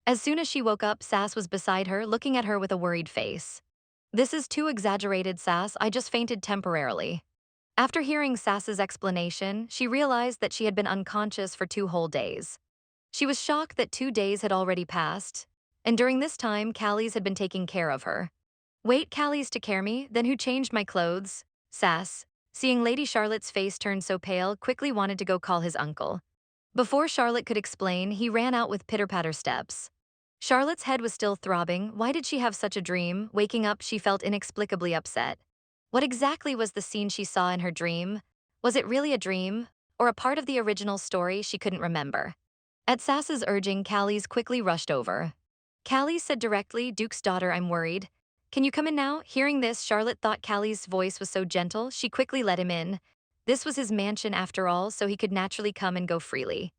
As soon as she woke up, Sass was beside her, looking at her with a worried face. This is too exaggerated, Sass. I just fainted temporarily. After hearing Sass's explanation, she realized that she had been unconscious for 2 whole days. She was shocked that 2 days had already passed, and during this time, Callies had been taking care of her. Wait, Callies to care me? Then who changed my clothes? Sass, seeing Lady Charlotte's face turn so pale, quickly wanted to go call his uncle. Before Charlotte could explain, he ran out with pitter-patter steps. Charlotte's head was still throbbing. Why did she have such a dream? Waking up, she felt inexplicably upset. What exactly was the scene she saw in her dream? Was it really a dream, or a part of the original story she couldn't remember? At Sass's urging, Callies quickly rushed over. Callies said directly, Duke's daughter, I'm worried. Can you come in now? Hearing this, Charlotte thought Callies' voice was so gentle, she quickly let him in. This was his mansion after all, so he could naturally come and go freely.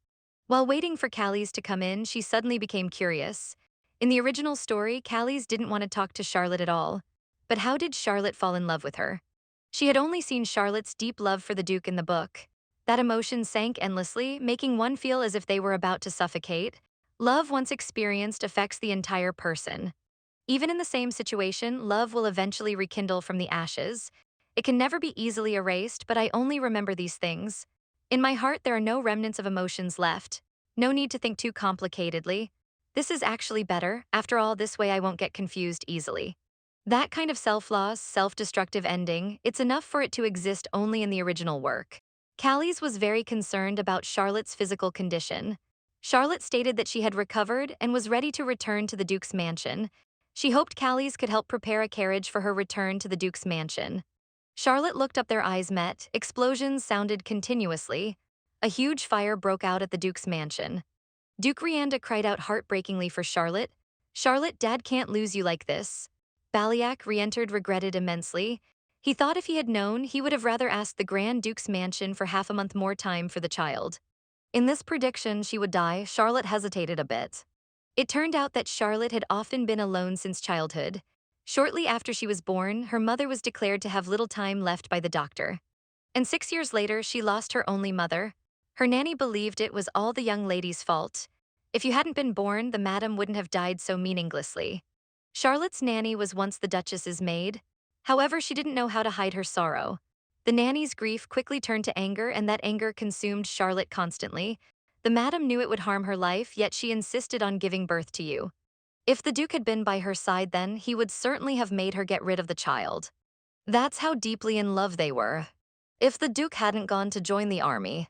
While waiting for Callies to come in, she suddenly became curious. In the original story, Callies didn't want to talk to Charlotte at all. But how did Charlotte fall in love with her? She had only seen Charlotte's deep love for the Duke in the book. That emotion sank endlessly, making one feel as if they were about to suffocate. Love once experienced affects the entire person. Even in the same situation, love will eventually rekindle from the ashes. It can never be easily erased, but I only remember these things. In my heart, there are no remnants of emotions left. No need to think too complicatedly. This is actually better. After all, this way I won't get confused easily. That kind of self-loss, self-destructive ending, it's enough for it to exist only in the original work. Callies was very concerned about Charlotte's physical condition. Charlotte stated that she had recovered and was ready to return to the Duke's mansion. She hoped Callies could help prepare a carriage for her return to the Duke's mansion. Charlotte looked up, their eyes met. Explosions sounded continuously. A huge fire broke out at the Duke's mansion. Duke Rianda cried out heartbreakingly for Charlotte. Charlotte, Dad can't lose you like this. Baliak re-entered, regretted immensely. He thought if he had known, he would have rather asked the Grand Duke's mansion for half a month more time for the child. In this prediction she would die, Charlotte hesitated a bit. It turned out that Charlotte had often been alone since childhood. Shortly after she was born, her mother was declared to have little time left by the doctor. And 6 years later, she lost her only mother. Her nanny believed it was all the young lady's fault. If you hadn't been born, the madam wouldn't have died so meaninglessly. Charlotte's nanny was once the Duchess's maid. However, she didn't know how to hide her sorrow. The nanny's grief quickly turned to anger, and that anger consumed Charlotte constantly. The madam knew it would harm her life, yet she insisted on giving birth to you. If the Duke had been by her side then, he would certainly have made her get rid of the child. That's how deeply in love they were. If the Duke hadn't gone to join the army,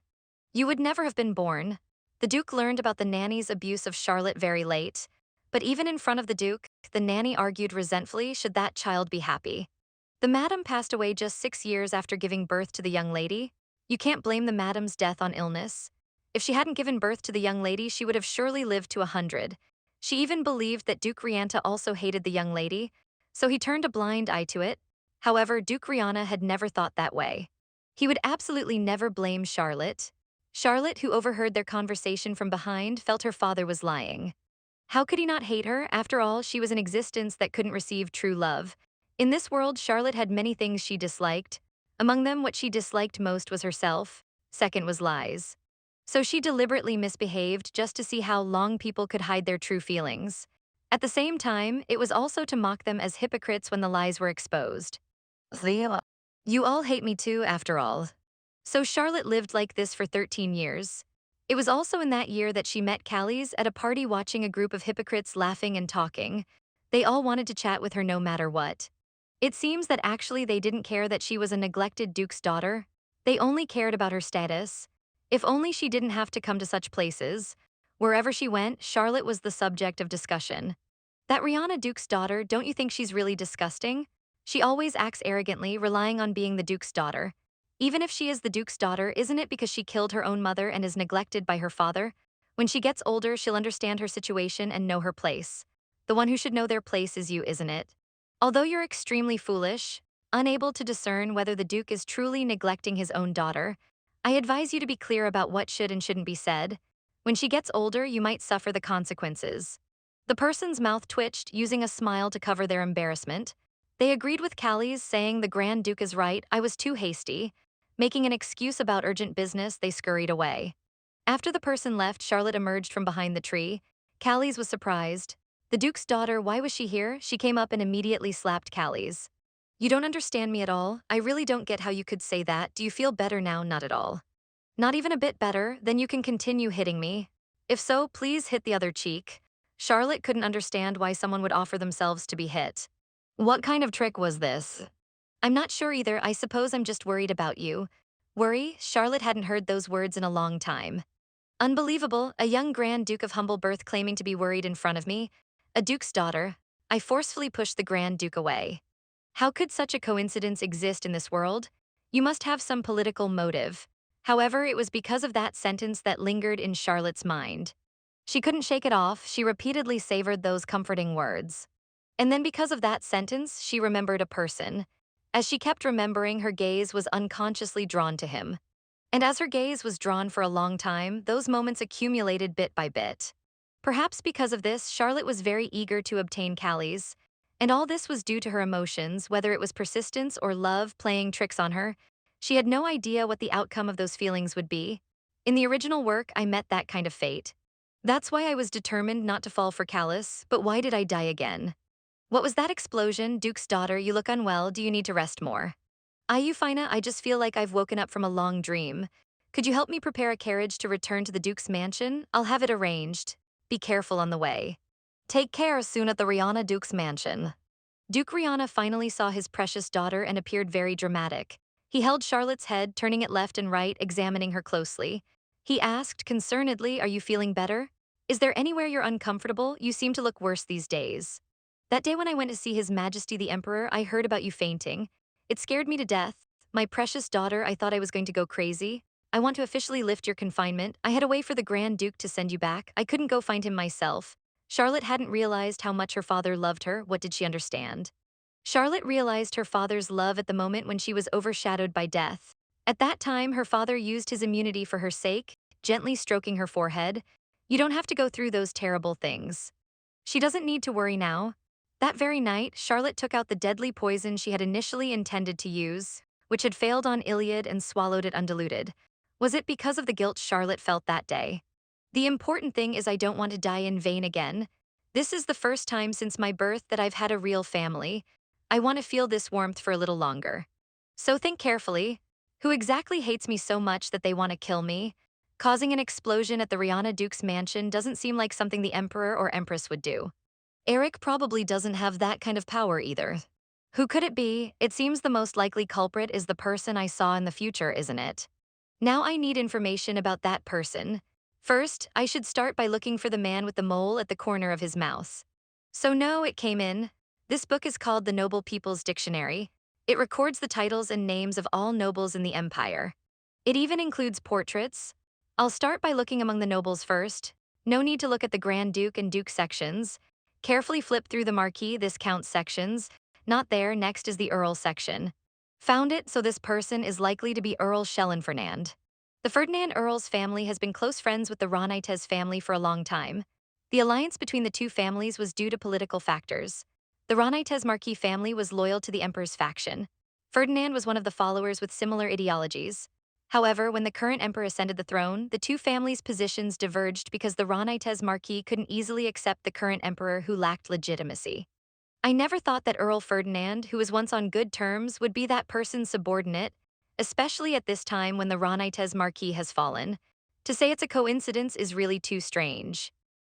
you would never have been born. The Duke learned about the nanny's abuse of Charlotte very late. But even in front of the Duke, the nanny argued resentfully, should that child be happy? The madam passed away just 6 years after giving birth to the young lady. You can't blame the madam's death on illness. If she hadn't given birth to the young lady, she would have surely lived to 100. She even believed that Duke Rianta also hated the young lady, so he turned a blind eye to it. However, Duke Rianta had never thought that way. He would absolutely never blame Charlotte. Charlotte, who overheard their conversation from behind, felt her father was lying. How could he not hate her? After all, she was an existence that couldn't receive true love. In this world, Charlotte had many things she disliked. Among them, what she disliked most was herself. Second was lies. So she deliberately misbehaved just to see how long people could hide their true feelings. At the same time, it was also to mock them as hypocrites when the lies were exposed. You all hate me too, after all. So Charlotte lived like this for 13 years. It was also in that year that she met Callies at a party, watching a group of hypocrites laughing and talking. They all wanted to chat with her no matter what. It seems that actually they didn't care that she was a neglected duke's daughter. They only cared about her status. If only she didn't have to come to such places. Wherever she went, Charlotte was the subject of discussion. That Rihanna Duke's daughter, don't you think she's really disgusting? She always acts arrogantly, relying on being the Duke's daughter. Even if she is the Duke's daughter, isn't it because she killed her own mother and is neglected by her father? When she gets older, she'll understand her situation and know her place. The one who should know their place is you, isn't it? Although you're extremely foolish, unable to discern whether the Duke is truly neglecting his own daughter, I advise you to be clear about what should and shouldn't be said. When she gets older, you might suffer the consequences. The person's mouth twitched, using a smile to cover their embarrassment. They agreed with Callies, saying the Grand Duke is right, I was too hasty. Making an excuse about urgent business, they scurried away. After the person left, Charlotte emerged from behind the tree. Callies was surprised. The Duke's daughter, why was she here? She came up and immediately slapped Callies. You don't understand me at all. I really don't get how you could say that. Do you feel better now? Not at all. Not even a bit better? Then you can continue hitting me. If so, please hit the other cheek. Charlotte couldn't understand why someone would offer themselves to be hit. What kind of trick was this? I'm not sure either. I suppose I'm just worried about you. Worry? Charlotte hadn't heard those words in a long time. Unbelievable, a young Grand Duke of humble birth claiming to be worried in front of me. A Duke's daughter. I forcefully pushed the Grand Duke away. How could such a coincidence exist in this world? You must have some political motive. However, it was because of that sentence that lingered in Charlotte's mind. She couldn't shake it off. She repeatedly savored those comforting words. And then because of that sentence, she remembered a person. As she kept remembering, her gaze was unconsciously drawn to him. And as her gaze was drawn for a long time, those moments accumulated bit by bit. Perhaps because of this, Charlotte was very eager to obtain Callies, and all this was due to her emotions, whether it was persistence or love playing tricks on her. She had no idea what the outcome of those feelings would be. In the original work, I met that kind of fate. That's why I was determined not to fall for Callis, but why did I die again? What was that explosion? Duke's daughter, you look unwell. Do you need to rest more? Ayufina, I just feel like I've woken up from a long dream. Could you help me prepare a carriage to return to the Duke's mansion? I'll have it arranged. Be careful on the way. Take care soon at the Rihanna Duke's mansion. Duke Rihanna finally saw his precious daughter and appeared very dramatic. He held Charlotte's head, turning it left and right, examining her closely. He asked concernedly, are you feeling better? Is there anywhere you're uncomfortable? You seem to look worse these days. That day when I went to see His Majesty the Emperor, I heard about you fainting. It scared me to death. My precious daughter, I thought I was going to go crazy. I want to officially lift your confinement. I had a way for the Grand Duke to send you back. I couldn't go find him myself. Charlotte hadn't realized how much her father loved her. What did she understand? Charlotte realized her father's love at the moment when she was overshadowed by death. At that time, her father used his immunity for her sake, gently stroking her forehead. You don't have to go through those terrible things. She doesn't need to worry now. That very night, Charlotte took out the deadly poison she had initially intended to use, which had failed on Iliad, and swallowed it undiluted. Was it because of the guilt Charlotte felt that day? The important thing is I don't want to die in vain again. This is the first time since my birth that I've had a real family. I want to feel this warmth for a little longer. So think carefully. Who exactly hates me so much that they want to kill me? Causing an explosion at the Rihanna Duke's mansion doesn't seem like something the Emperor or Empress would do. Eric probably doesn't have that kind of power either. Who could it be? It seems the most likely culprit is the person I saw in the future, isn't it? Now I need information about that person. First, I should start by looking for the man with the mole at the corner of his mouth. So no, it came in. This book is called The Noble People's Dictionary. It records the titles and names of all nobles in the empire. It even includes portraits. I'll start by looking among the nobles first. No need to look at the Grand Duke and Duke sections. Carefully flip through the Marquis, this Count sections. Not there, next is the Earl section. Found it, so this person is likely to be Earl Schellenfernand. The Ferdinand Earl's family has been close friends with the Ronaites family for a long time. The alliance between the two families was due to political factors. The Ronaites Marquis family was loyal to the emperor's faction. Ferdinand was one of the followers with similar ideologies. However, when the current emperor ascended the throne, the two families' positions diverged because the Ronaites Marquis couldn't easily accept the current emperor who lacked legitimacy. I never thought that Earl Ferdinand, who was once on good terms, would be that person's subordinate, especially at this time when the Ronaites Marquis has fallen. To say it's a coincidence is really too strange.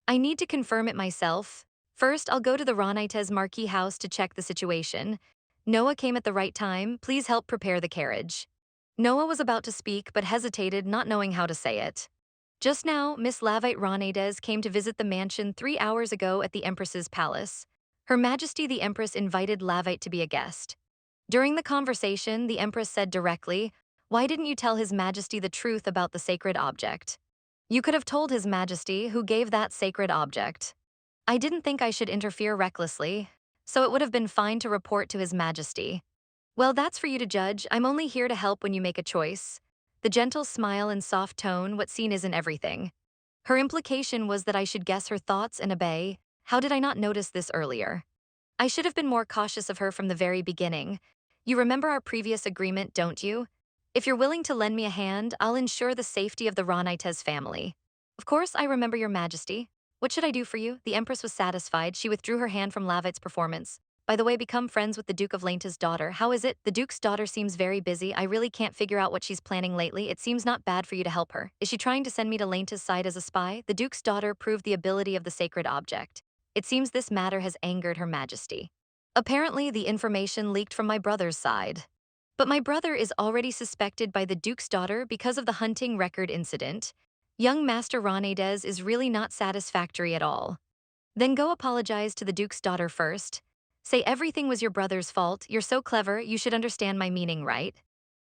I need to confirm it myself. First, I'll go to the Ronaites Marquis house to check the situation. Noah came at the right time. Please help prepare the carriage. Noah was about to speak but hesitated, not knowing how to say it. Just now, Miss Lavite Ronaides came to visit the mansion 3 hours ago at the Empress's palace. Her Majesty the Empress invited Lavite to be a guest. During the conversation, the Empress said directly, "Why didn't you tell His Majesty the truth about the sacred object? You could have told His Majesty who gave that sacred object." I didn't think I should interfere recklessly, so it would have been fine to report to His Majesty. Well, that's for you to judge. I'm only here to help when you make a choice. The gentle smile and soft tone, what's seen isn't everything. Her implication was that I should guess her thoughts and obey. How did I not notice this earlier? I should have been more cautious of her from the very beginning. You remember our previous agreement, don't you? If you're willing to lend me a hand, I'll ensure the safety of the Ronaites family. Of course, I remember, Your Majesty. What should I do for you? The Empress was satisfied. She withdrew her hand from Lavite's performance. By the way, become friends with the Duke of Lienta's daughter. How is it? The Duke's daughter seems very busy. I really can't figure out what she's planning lately. It seems not bad for you to help her. Is she trying to send me to Lienta's side as a spy? The Duke's daughter proved the ability of the sacred object. It seems this matter has angered Her Majesty. Apparently, the information leaked from my brother's side. But my brother is already suspected by the Duke's daughter because of the hunting record incident. Young Master Ronaides is really not satisfactory at all. Then go apologize to the Duke's daughter first. Say everything was your brother's fault. You're so clever, you should understand my meaning, right?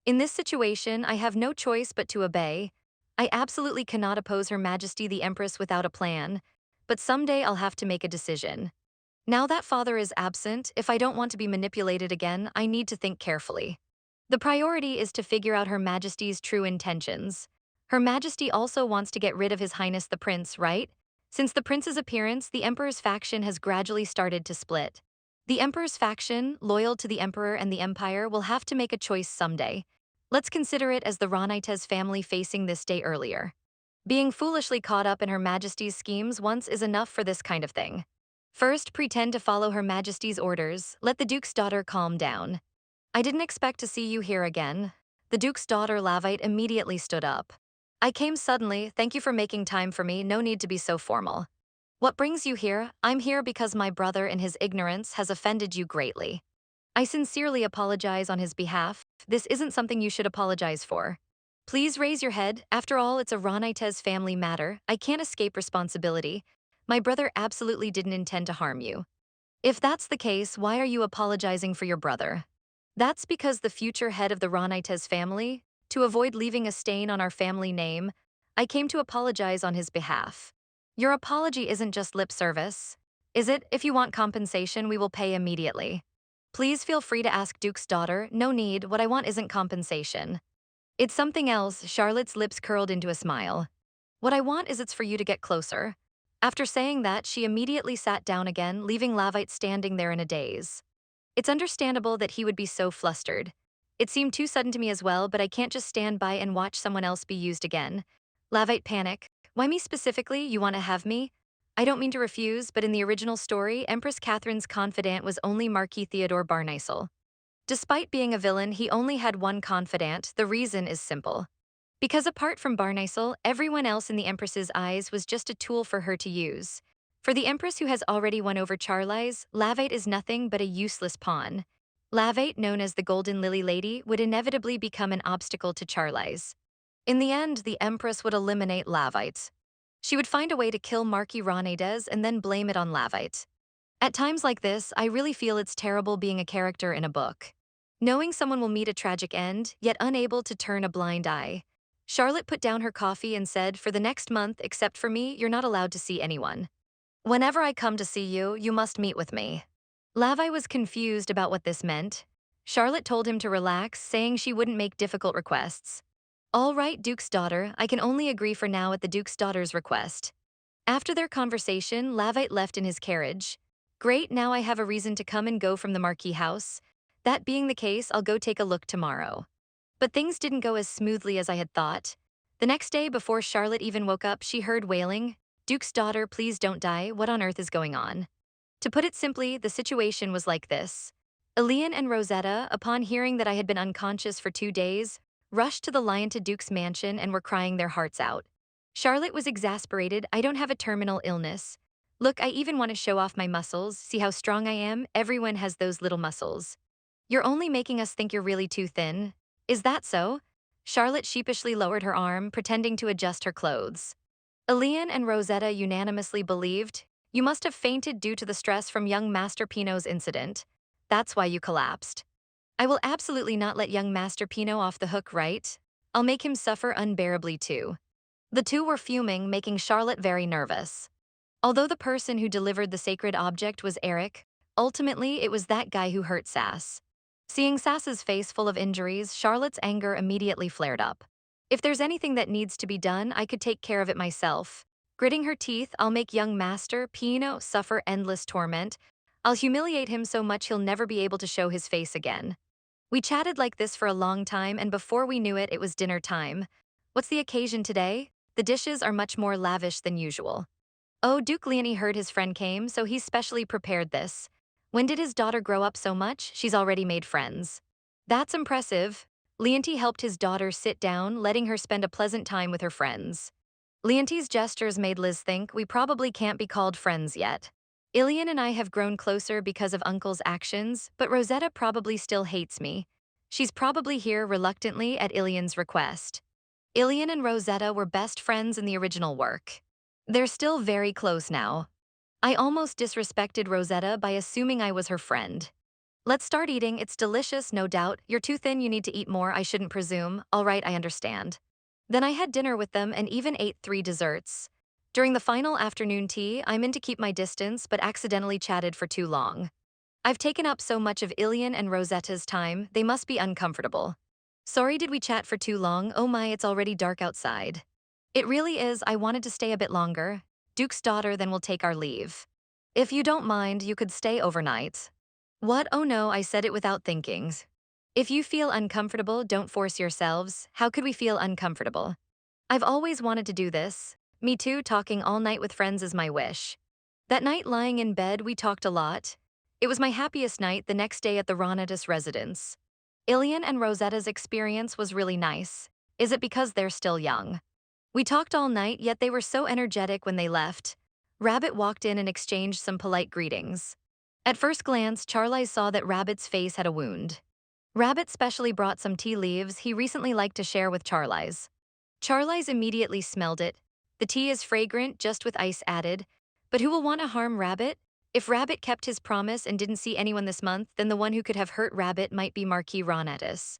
In this situation, I have no choice but to obey. I absolutely cannot oppose Her Majesty the Empress without a plan, but someday I'll have to make a decision. Now that father is absent, if I don't want to be manipulated again, I need to think carefully. The priority is to figure out Her Majesty's true intentions. Her Majesty also wants to get rid of His Highness the Prince, right? Since the prince's appearance, the Emperor's faction has gradually started to split. The Emperor's faction, loyal to the Emperor and the Empire, will have to make a choice someday. Let's consider it as the Ronaites family facing this day earlier. Being foolishly caught up in Her Majesty's schemes once is enough for this kind of thing. First, pretend to follow Her Majesty's orders. Let the Duke's daughter calm down. I didn't expect to see you here again. The Duke's daughter Lavite immediately stood up. I came suddenly, thank you for making time for me, no need to be so formal. What brings you here? I'm here because my brother in his ignorance has offended you greatly. I sincerely apologize on his behalf. This isn't something you should apologize for. Please raise your head. After all, it's a Ronaites family matter. I can't escape responsibility. My brother absolutely didn't intend to harm you. If that's the case, why are you apologizing for your brother? That's because the future head of the Ronaites family, to avoid leaving a stain on our family name, I came to apologize on his behalf. Your apology isn't just lip service, is it? If you want compensation, we will pay immediately. Please feel free to ask Duke's daughter, no need, what I want isn't compensation. It's something else. Charlotte's lips curled into a smile. What I want is it's for you to get closer. After saying that, she immediately sat down again, leaving Lavite standing there in a daze. It's understandable that he would be so flustered. It seemed too sudden to me as well, but I can't just stand by and watch someone else be used again. Lavite panic. Why me specifically? You want to have me? I don't mean to refuse, but in the original story, Empress Catherine's confidant was only Marquis Theodore Barneisel. Despite being a villain, he only had one confidant. The reason is simple. Because apart from Barneisel, everyone else in the Empress's eyes was just a tool for her to use. For the Empress who has already won over Charlize, Lavite is nothing but a useless pawn. Lavite, known as the Golden Lily Lady, would inevitably become an obstacle to Charlize. In the end, the Empress would eliminate Lavite. She would find a way to kill Marquis Ronaides and then blame it on Lavite. At times like this, I really feel it's terrible being a character in a book. Knowing someone will meet a tragic end, yet unable to turn a blind eye. Charlotte put down her coffee and said, for the next month, except for me, you're not allowed to see anyone. Whenever I come to see you, you must meet with me. Lavai was confused about what this meant. Charlotte told him to relax, saying she wouldn't make difficult requests. All right, Duke's daughter, I can only agree for now at the Duke's daughter's request. After their conversation, Lavite left in his carriage. Great, now I have a reason to come and go from the Marquis house. That being the case, I'll go take a look tomorrow. But things didn't go as smoothly as I had thought. The next day, before Charlotte even woke up, she heard wailing, Duke's daughter, please don't die, what on earth is going on? To put it simply, the situation was like this. Elian and Rosetta, upon hearing that I had been unconscious for 2 days, rushed to the Lienta Duke's mansion and were crying their hearts out. Charlotte was exasperated. I don't have a terminal illness. Look, I even want to show off my muscles. See how strong I am? Everyone has those little muscles. You're only making us think you're really too thin. Is that so? Charlotte sheepishly lowered her arm, pretending to adjust her clothes. Elian and Rosetta unanimously believed, you must have fainted due to the stress from young Master Pino's incident. That's why you collapsed. I will absolutely not let young Master Pino off the hook, right? I'll make him suffer unbearably too. The two were fuming, making Charlotte very nervous. Although the person who delivered the sacred object was Eric, ultimately it was that guy who hurt Sass. Seeing Sass's face full of injuries, Charlotte's anger immediately flared up. If there's anything that needs to be done, I could take care of it myself. Gritting her teeth, I'll make young Master Pino suffer endless torment. I'll humiliate him so much he'll never be able to show his face again. We chatted like this for a long time, and before we knew it, it was dinner time. What's the occasion today? The dishes are much more lavish than usual. Oh, Duke Leonie heard his friend came, so he's specially prepared this. When did his daughter grow up so much? She's already made friends. That's impressive. Leontie helped his daughter sit down, letting her spend a pleasant time with her friends. Leontie's gestures made Liz think we probably can't be called friends yet. Ilian and I have grown closer because of Uncle's actions, but Rosetta probably still hates me. She's probably here reluctantly at Ilian's request. Ilian and Rosetta were best friends in the original work. They're still very close now. I almost disrespected Rosetta by assuming I was her friend. Let's start eating, it's delicious, no doubt. You're too thin, you need to eat more, I shouldn't presume. All right, I understand. Then I had dinner with them and even ate 3 desserts. During the final afternoon tea, I meant to keep my distance but accidentally chatted for too long. I've taken up so much of Ilian and Rosetta's time, they must be uncomfortable. Sorry, did we chat for too long? Oh my, it's already dark outside. It really is, I wanted to stay a bit longer. Duke's daughter, then we'll take our leave. If you don't mind, you could stay overnight. What? Oh no, I said it without thinking. If you feel uncomfortable, don't force yourselves. How could we feel uncomfortable? I've always wanted to do this. Me too, talking all night with friends is my wish. That night lying in bed, we talked a lot. It was my happiest night the next day at the Ronatus residence. Ilian and Rosetta's experience was really nice. Is it because they're still young? We talked all night, yet they were so energetic when they left. Rabbit walked in and exchanged some polite greetings. At first glance, Charlize saw that Rabbit's face had a wound. Rabbit specially brought some tea leaves he recently liked to share with Charlize. Charlize immediately smelled it. The tea is fragrant, just with ice added. But who will want to harm Rabbit? If Rabbit kept his promise and didn't see anyone this month, then the one who could have hurt Rabbit might be Marquis Ronatus.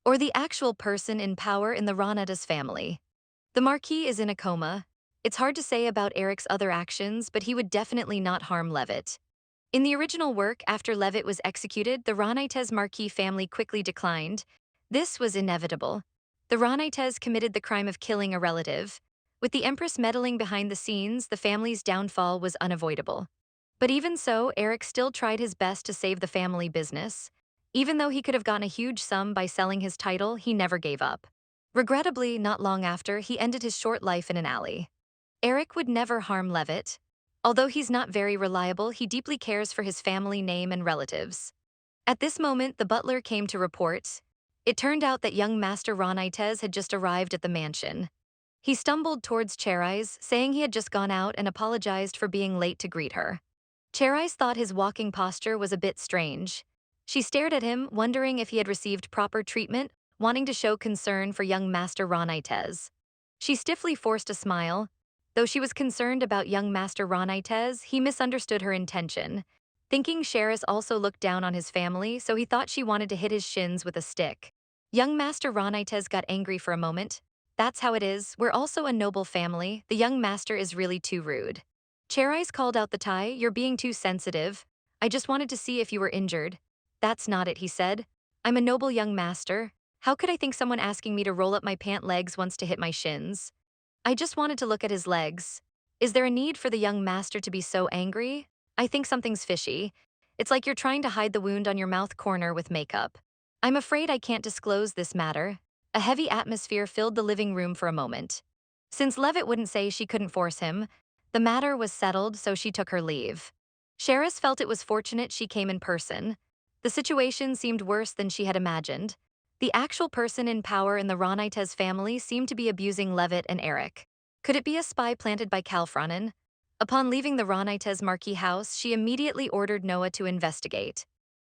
Or the actual person in power in the Ronatus family. The Marquis is in a coma. It's hard to say about Eric's other actions, but he would definitely not harm Levitt. In the original work, after Levitt was executed, the Ronites Marquis family quickly declined. This was inevitable. The Ronites committed the crime of killing a relative. With the Empress meddling behind the scenes, the family's downfall was unavoidable. But even so, Eric still tried his best to save the family business. Even though he could have gotten a huge sum by selling his title, he never gave up. Regrettably, not long after, he ended his short life in an alley. Eric would never harm Levitt. Although he's not very reliable, he deeply cares for his family name and relatives. At this moment, the butler came to report. It turned out that young Master Ronites had just arrived at the mansion. He stumbled towards Charlize, saying he had just gone out and apologized for being late to greet her. Charlize thought his walking posture was a bit strange. She stared at him, wondering if he had received proper treatment, wanting to show concern for young Master Ronites. She stiffly forced a smile. Though she was concerned about young Master Ronites, he misunderstood her intention. Thinking Sheris also looked down on his family, so he thought she wanted to hit his shins with a stick. Young Master Ronites got angry for a moment. That's how it is, we're also a noble family, the young master is really too rude. Charlize called out the tie, you're being too sensitive. I just wanted to see if you were injured. That's not it, he said. I'm a noble young master. How could I think someone asking me to roll up my pant legs wants to hit my shins? I just wanted to look at his legs. Is there a need for the young master to be so angry? I think something's fishy. It's like you're trying to hide the wound on your mouth corner with makeup. I'm afraid I can't disclose this matter. A heavy atmosphere filled the living room for a moment. Since Levitt wouldn't say she couldn't force him, the matter was settled, so she took her leave. Sheris felt it was fortunate she came in person. The situation seemed worse than she had imagined. The actual person in power in the Ronites family seemed to be abusing Levitt and Eric. Could it be a spy planted by Calfronin? Upon leaving the Ronites Marquis house, she immediately ordered Noah to investigate.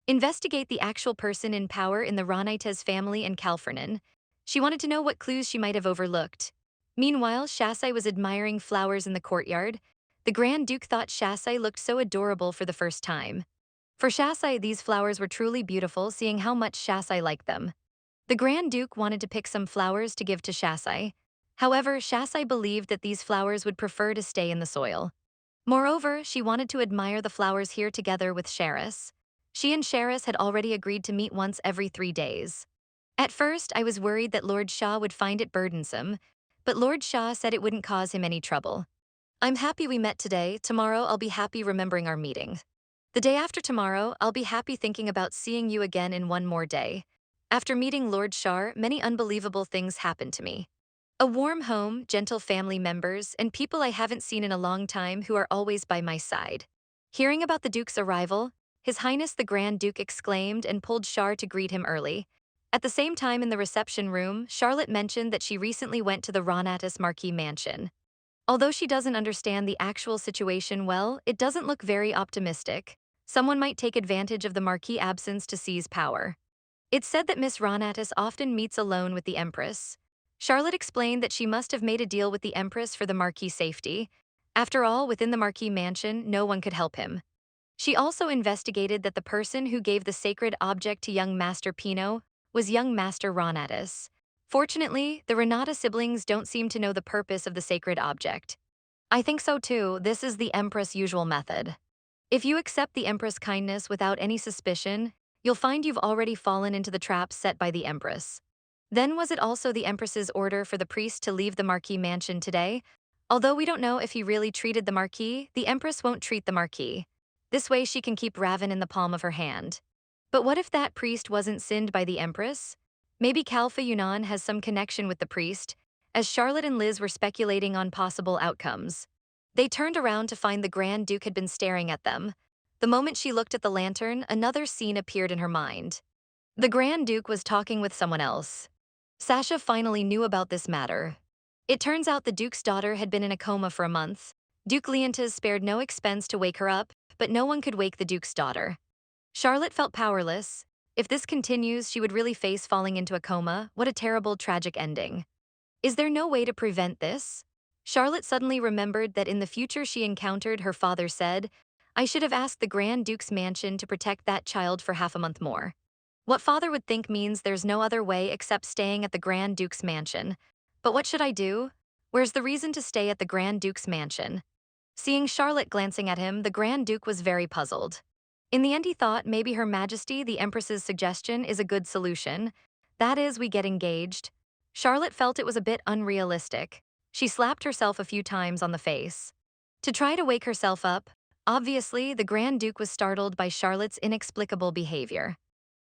Investigate the actual person in power in the Ronites family and Calfronin. She wanted to know what clues she might have overlooked. Meanwhile, Shasai was admiring flowers in the courtyard. The Grand Duke thought Shasai looked so adorable for the first time. For Shasai, these flowers were truly beautiful, seeing how much Shasai liked them. The Grand Duke wanted to pick some flowers to give to Shasai. However, Shasai believed that these flowers would prefer to stay in the soil. Moreover, she wanted to admire the flowers here together with Sheris. She and Sheris had already agreed to meet once every 3 days. At first, I was worried that Lord Shah would find it burdensome, but Lord Shah said it wouldn't cause him any trouble. I'm happy we met today. Tomorrow, I'll be happy remembering our meeting. The day after tomorrow, I'll be happy thinking about seeing you again in one more day. After meeting Lord Shar, many unbelievable things happened to me. A warm home, gentle family members, and people I haven't seen in a long time who are always by my side. Hearing about the Duke's arrival, His Highness the Grand Duke exclaimed and pulled Char to greet him early. At the same time in the reception room, Charlotte mentioned that she recently went to the Ronatus Marquis mansion. Although she doesn't understand the actual situation well, it doesn't look very optimistic. Someone might take advantage of the Marquis' absence to seize power. It's said that Miss Ronatus often meets alone with the Empress. Charlotte explained that she must have made a deal with the Empress for the Marquis' safety. After all, within the Marquis mansion, no one could help him. She also investigated that the person who gave the sacred object to young Master Pino was young Master Ronatus. Fortunately, the Renata siblings don't seem to know the purpose of the sacred object. I think so too. This is the Empress' usual method. If you accept the Empress' kindness without any suspicion, you'll find you've already fallen into the trap set by the Empress. Then was it also the Empress's order for the priest to leave the Marquis mansion today? Although we don't know if he really treated the Marquis, the Empress won't treat the Marquis. This way she can keep Raven in the palm of her hand. But what if that priest wasn't sinned by the Empress? Maybe Kalfa Yunan has some connection with the priest, as Charlotte and Liz were speculating on possible outcomes. They turned around to find the Grand Duke had been staring at them. The moment she looked at the lantern, another scene appeared in her mind. The Grand Duke was talking with someone else. Sasha finally knew about this matter. It turns out the Duke's daughter had been in a coma for a month. Duke Lienta spared no expense to wake her up, but no one could wake the Duke's daughter. Charlotte felt powerless. If this continues, she would really face falling into a coma. What a terrible, tragic ending. Is there no way to prevent this? Charlotte suddenly remembered that in the future she encountered her father said, I should have asked the Grand Duke's mansion to protect that child for half a month more. What father would think means there's no other way except staying at the Grand Duke's mansion. But what should I do? Where's the reason to stay at the Grand Duke's mansion? Seeing Charlotte glancing at him, the Grand Duke was very puzzled. In the end he thought maybe Her Majesty the Empress's suggestion is a good solution. That is, we get engaged. Charlotte felt it was a bit unrealistic. She slapped herself a few times on the face. To try to wake herself up, obviously the Grand Duke was startled by Charlotte's inexplicable behavior.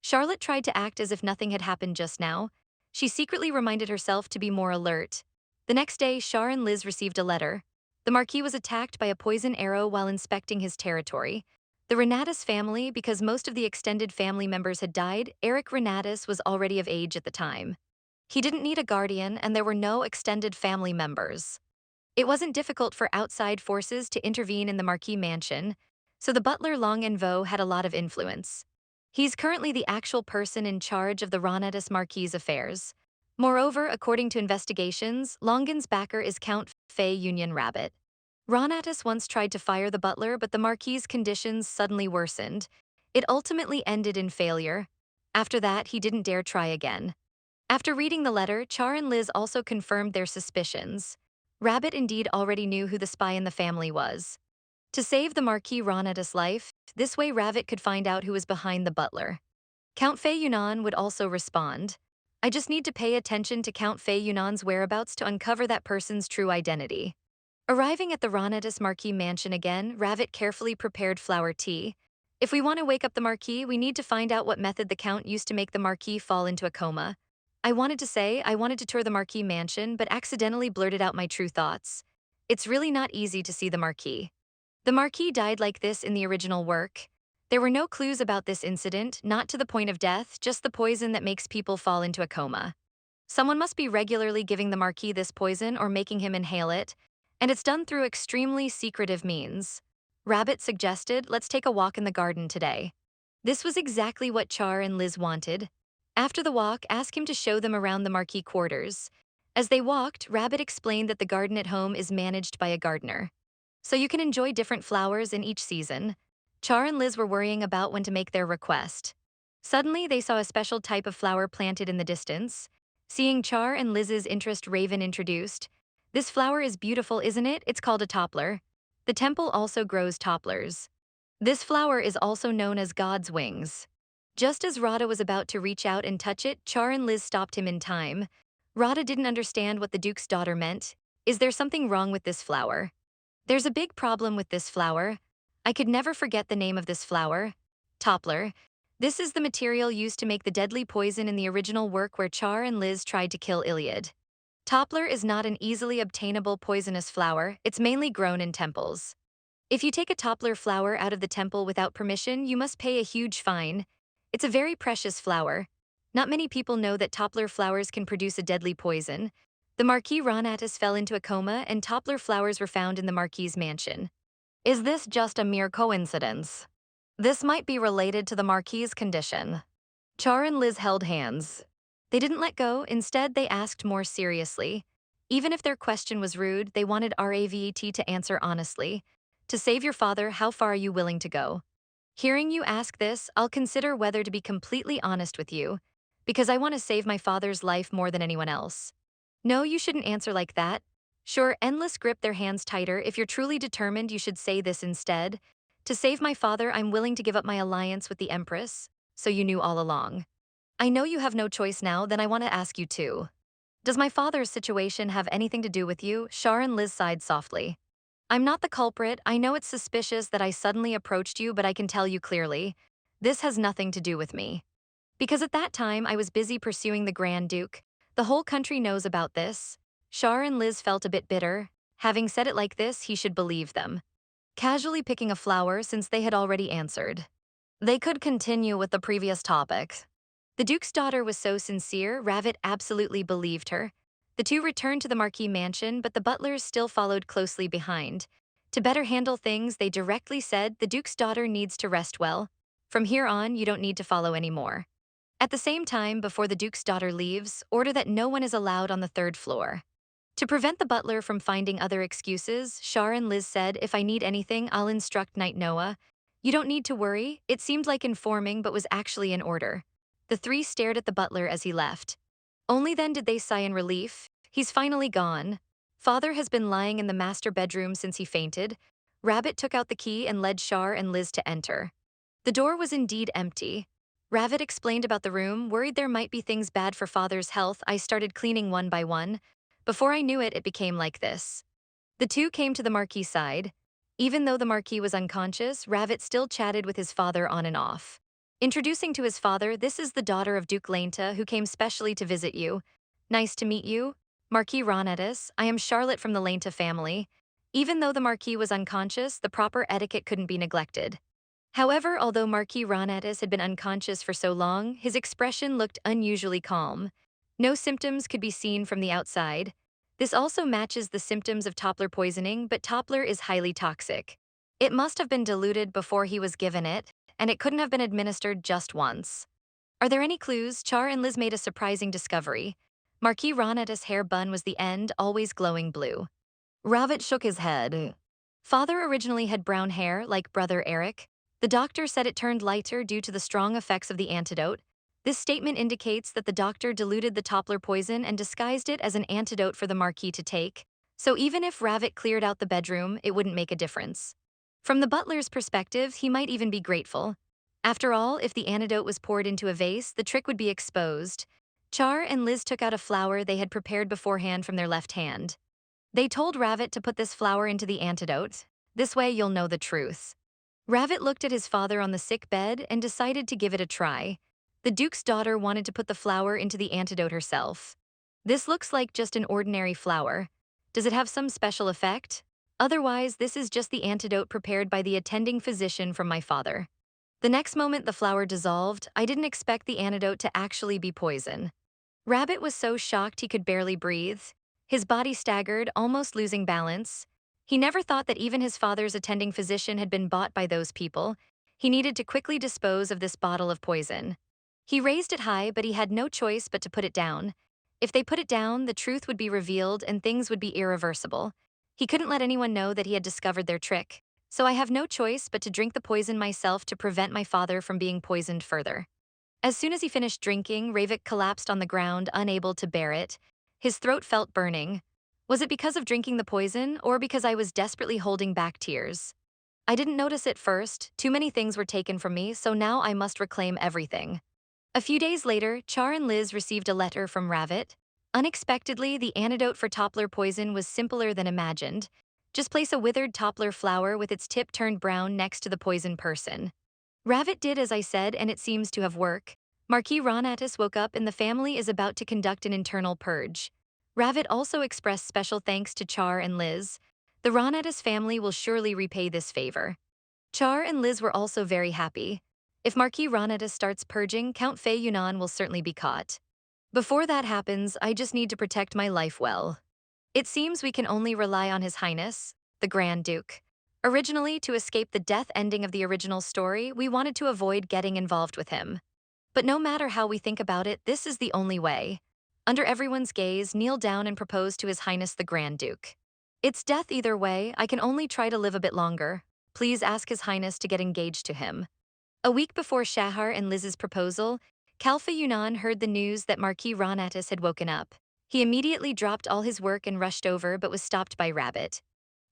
Charlotte tried to act as if nothing had happened just now. She secretly reminded herself to be more alert. The next day, Char and Liz received a letter. The Marquis was attacked by a poison arrow while inspecting his territory. The Renatus family, because most of the extended family members had died, Eric Renatus was already of age at the time. He didn't need a guardian, and there were no extended family members. It wasn't difficult for outside forces to intervene in the Marquis mansion, so the butler Long Envo had a lot of influence. He's currently the actual person in charge of the Ronatus Marquis' affairs. Moreover, according to investigations, Longin's backer is Count Fei Union Rabbit. Ronatus once tried to fire the butler, but the Marquis' conditions suddenly worsened. It ultimately ended in failure. After that, he didn't dare try again. After reading the letter, Char and Liz also confirmed their suspicions. Rabbit indeed already knew who the spy in the family was. To save the Marquis Ronatus' life, this way Rabbit could find out who was behind the butler. Count Fei Yunan would also respond. I just need to pay attention to Count Fei Yunan's whereabouts to uncover that person's true identity. Arriving at the Ronatus Marquis mansion again, Rabbit carefully prepared flower tea. If we want to wake up the Marquis, we need to find out what method the Count used to make the Marquis fall into a coma. I wanted to tour the Marquis mansion, but accidentally blurted out my true thoughts. It's really not easy to see the Marquis. The Marquis died like this in the original work. There were no clues about this incident, not to the point of death, just the poison that makes people fall into a coma. Someone must be regularly giving the Marquis this poison or making him inhale it, and it's done through extremely secretive means. Rabbit suggested, let's take a walk in the garden today. This was exactly what Char and Liz wanted. After the walk, ask him to show them around the Marquis quarters. As they walked, Rabbit explained that the garden at home is managed by a gardener. So you can enjoy different flowers in each season. Char and Liz were worrying about when to make their request. Suddenly, they saw a special type of flower planted in the distance. Seeing Char and Liz's interest, Raven introduced, this flower is beautiful, isn't it? It's called a toppler. The temple also grows topplers. This flower is also known as God's wings. Just as Radha was about to reach out and touch it, Char and Liz stopped him in time. Radha didn't understand what the Duke's daughter meant. Is there something wrong with this flower? There's a big problem with this flower. I could never forget the name of this flower. Toppler. This is the material used to make the deadly poison in the original work where Char and Liz tried to kill Iliad. Toppler is not an easily obtainable poisonous flower, it's mainly grown in temples. If you take a toppler flower out of the temple without permission, you must pay a huge fine. It's a very precious flower. Not many people know that toppler flowers can produce a deadly poison. The Marquis Ronatus fell into a coma and toppler flowers were found in the Marquis's mansion. Is this just a mere coincidence? This might be related to the Marquis's condition. Char and Liz held hands. They didn't let go, instead they asked more seriously. Even if their question was rude, they wanted RAVET to answer honestly. To save your father, how far are you willing to go? Hearing you ask this, I'll consider whether to be completely honest with you, because I want to save my father's life more than anyone else. No, you shouldn't answer like that. Sure, Endless gripped their hands tighter. If you're truly determined, you should say this instead. To save my father, I'm willing to give up my alliance with the Empress, so you knew all along. I know you have no choice now, then I want to ask you too. Does my father's situation have anything to do with you? Char and Liz sighed softly. I'm not the culprit. I know it's suspicious that I suddenly approached you, but I can tell you clearly. This has nothing to do with me. Because at that time, I was busy pursuing the Grand Duke. The whole country knows about this. Char and Liz felt a bit bitter. Having said it like this, he should believe them. Casually picking a flower since they had already answered. They could continue with the previous topic. The Duke's daughter was so sincere, Ravit absolutely believed her. The two returned to the Marquis mansion, but the butlers still followed closely behind. To better handle things, they directly said the Duke's daughter needs to rest well. From here on, you don't need to follow anymore. At the same time, before the Duke's daughter leaves, order that no one is allowed on the third floor. To prevent the butler from finding other excuses, Char and Liz said, if I need anything, I'll instruct Knight Noah. You don't need to worry. It seemed like informing, but was actually in order. The three stared at the butler as he left. Only then did they sigh in relief. He's finally gone. Father has been lying in the master bedroom since he fainted. Rabbit took out the key and led Char and Liz to enter. The door was indeed empty. Rabbit explained about the room, worried there might be things bad for Father's health. I started cleaning one by one. Before I knew it, it became like this. The two came to the Marquis' side. Even though the Marquis was unconscious, Rabbit still chatted with his father on and off. Introducing to his father, this is the daughter of Duke Lienta, who came specially to visit you. Nice to meet you. Marquis Ronatus, I am Charlotte from the Lienta family. Even though the Marquis was unconscious, the proper etiquette couldn't be neglected. However, although Marquis Ronatus had been unconscious for so long, his expression looked unusually calm. No symptoms could be seen from the outside. This also matches the symptoms of toppler poisoning, but toppler is highly toxic. It must have been diluted before he was given it, and it couldn't have been administered just once. Are there any clues? Char and Liz made a surprising discovery. Marquis Ronatus' hair bun was the end, always glowing blue. Rabbit shook his head. Father originally had brown hair, like brother Eric. The doctor said it turned lighter due to the strong effects of the antidote. This statement indicates that the doctor diluted the toppler poison and disguised it as an antidote for the Marquis to take. So even if Rabbit cleared out the bedroom, it wouldn't make a difference. From the butler's perspective, he might even be grateful. After all, if the antidote was poured into a vase, the trick would be exposed. Char and Liz took out a flower they had prepared beforehand from their left hand. They told Rabbit to put this flower into the antidote. This way you'll know the truth. Rabbit looked at his father on the sick bed and decided to give it a try. The Duke's daughter wanted to put the flower into the antidote herself. This looks like just an ordinary flower. Does it have some special effect? Otherwise, this is just the antidote prepared by the attending physician from my father. The next moment the flower dissolved, I didn't expect the antidote to actually be poison. Rabbit was so shocked he could barely breathe. His body staggered, almost losing balance. He never thought that even his father's attending physician had been bought by those people. He needed to quickly dispose of this bottle of poison. He raised it high, but he had no choice but to put it down. If they put it down, the truth would be revealed and things would be irreversible. He couldn't let anyone know that he had discovered their trick. So I have no choice but to drink the poison myself to prevent my father from being poisoned further. As soon as he finished drinking, Ravik collapsed on the ground, unable to bear it. His throat felt burning. Was it because of drinking the poison, or because I was desperately holding back tears? I didn't notice it first. Too many things were taken from me, so now I must reclaim everything. A few days later, Char and Liz received a letter from Ravit. Unexpectedly, the antidote for toppler poison was simpler than imagined. Just place a withered toppler flower with its tip turned brown next to the poisoned person. Ravit did as I said, and it seems to have worked. Marquis Ronatus woke up and the family is about to conduct an internal purge. Ravit also expressed special thanks to Char and Liz. The Ronettes family will surely repay this favor. Char and Liz were also very happy. If Marquis Ronetta starts purging, Count Fei Yunnan will certainly be caught. Before that happens, I just need to protect my life well. It seems we can only rely on His Highness, the Grand Duke. Originally, to escape the death ending of the original story, we wanted to avoid getting involved with him. But no matter how we think about it, this is the only way. Under everyone's gaze, kneel down and propose to His Highness the Grand Duke. It's death either way, I can only try to live a bit longer. Please ask His Highness to get engaged to him. A week before Shahar and Liz's proposal, Kalfa Yunnan heard the news that Marquis Ronatus had woken up. He immediately dropped all his work and rushed over but was stopped by Rabbit.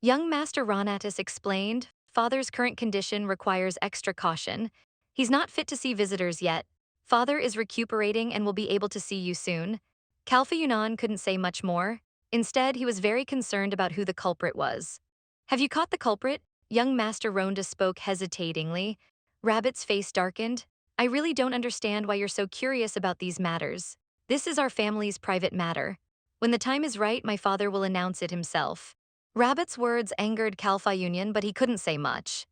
Young Master Ronatus explained, Father's current condition requires extra caution. He's not fit to see visitors yet. Father is recuperating and will be able to see you soon. Kalfa Yunnan couldn't say much more. Instead, he was very concerned about who the culprit was. Have you caught the culprit? Young Master Ronda spoke hesitatingly. Rabbit's face darkened. I really don't understand why you're so curious about these matters. This is our family's private matter. When the time is right, my father will announce it himself. Rabbit's words angered Kalfa Union, but he couldn't say much.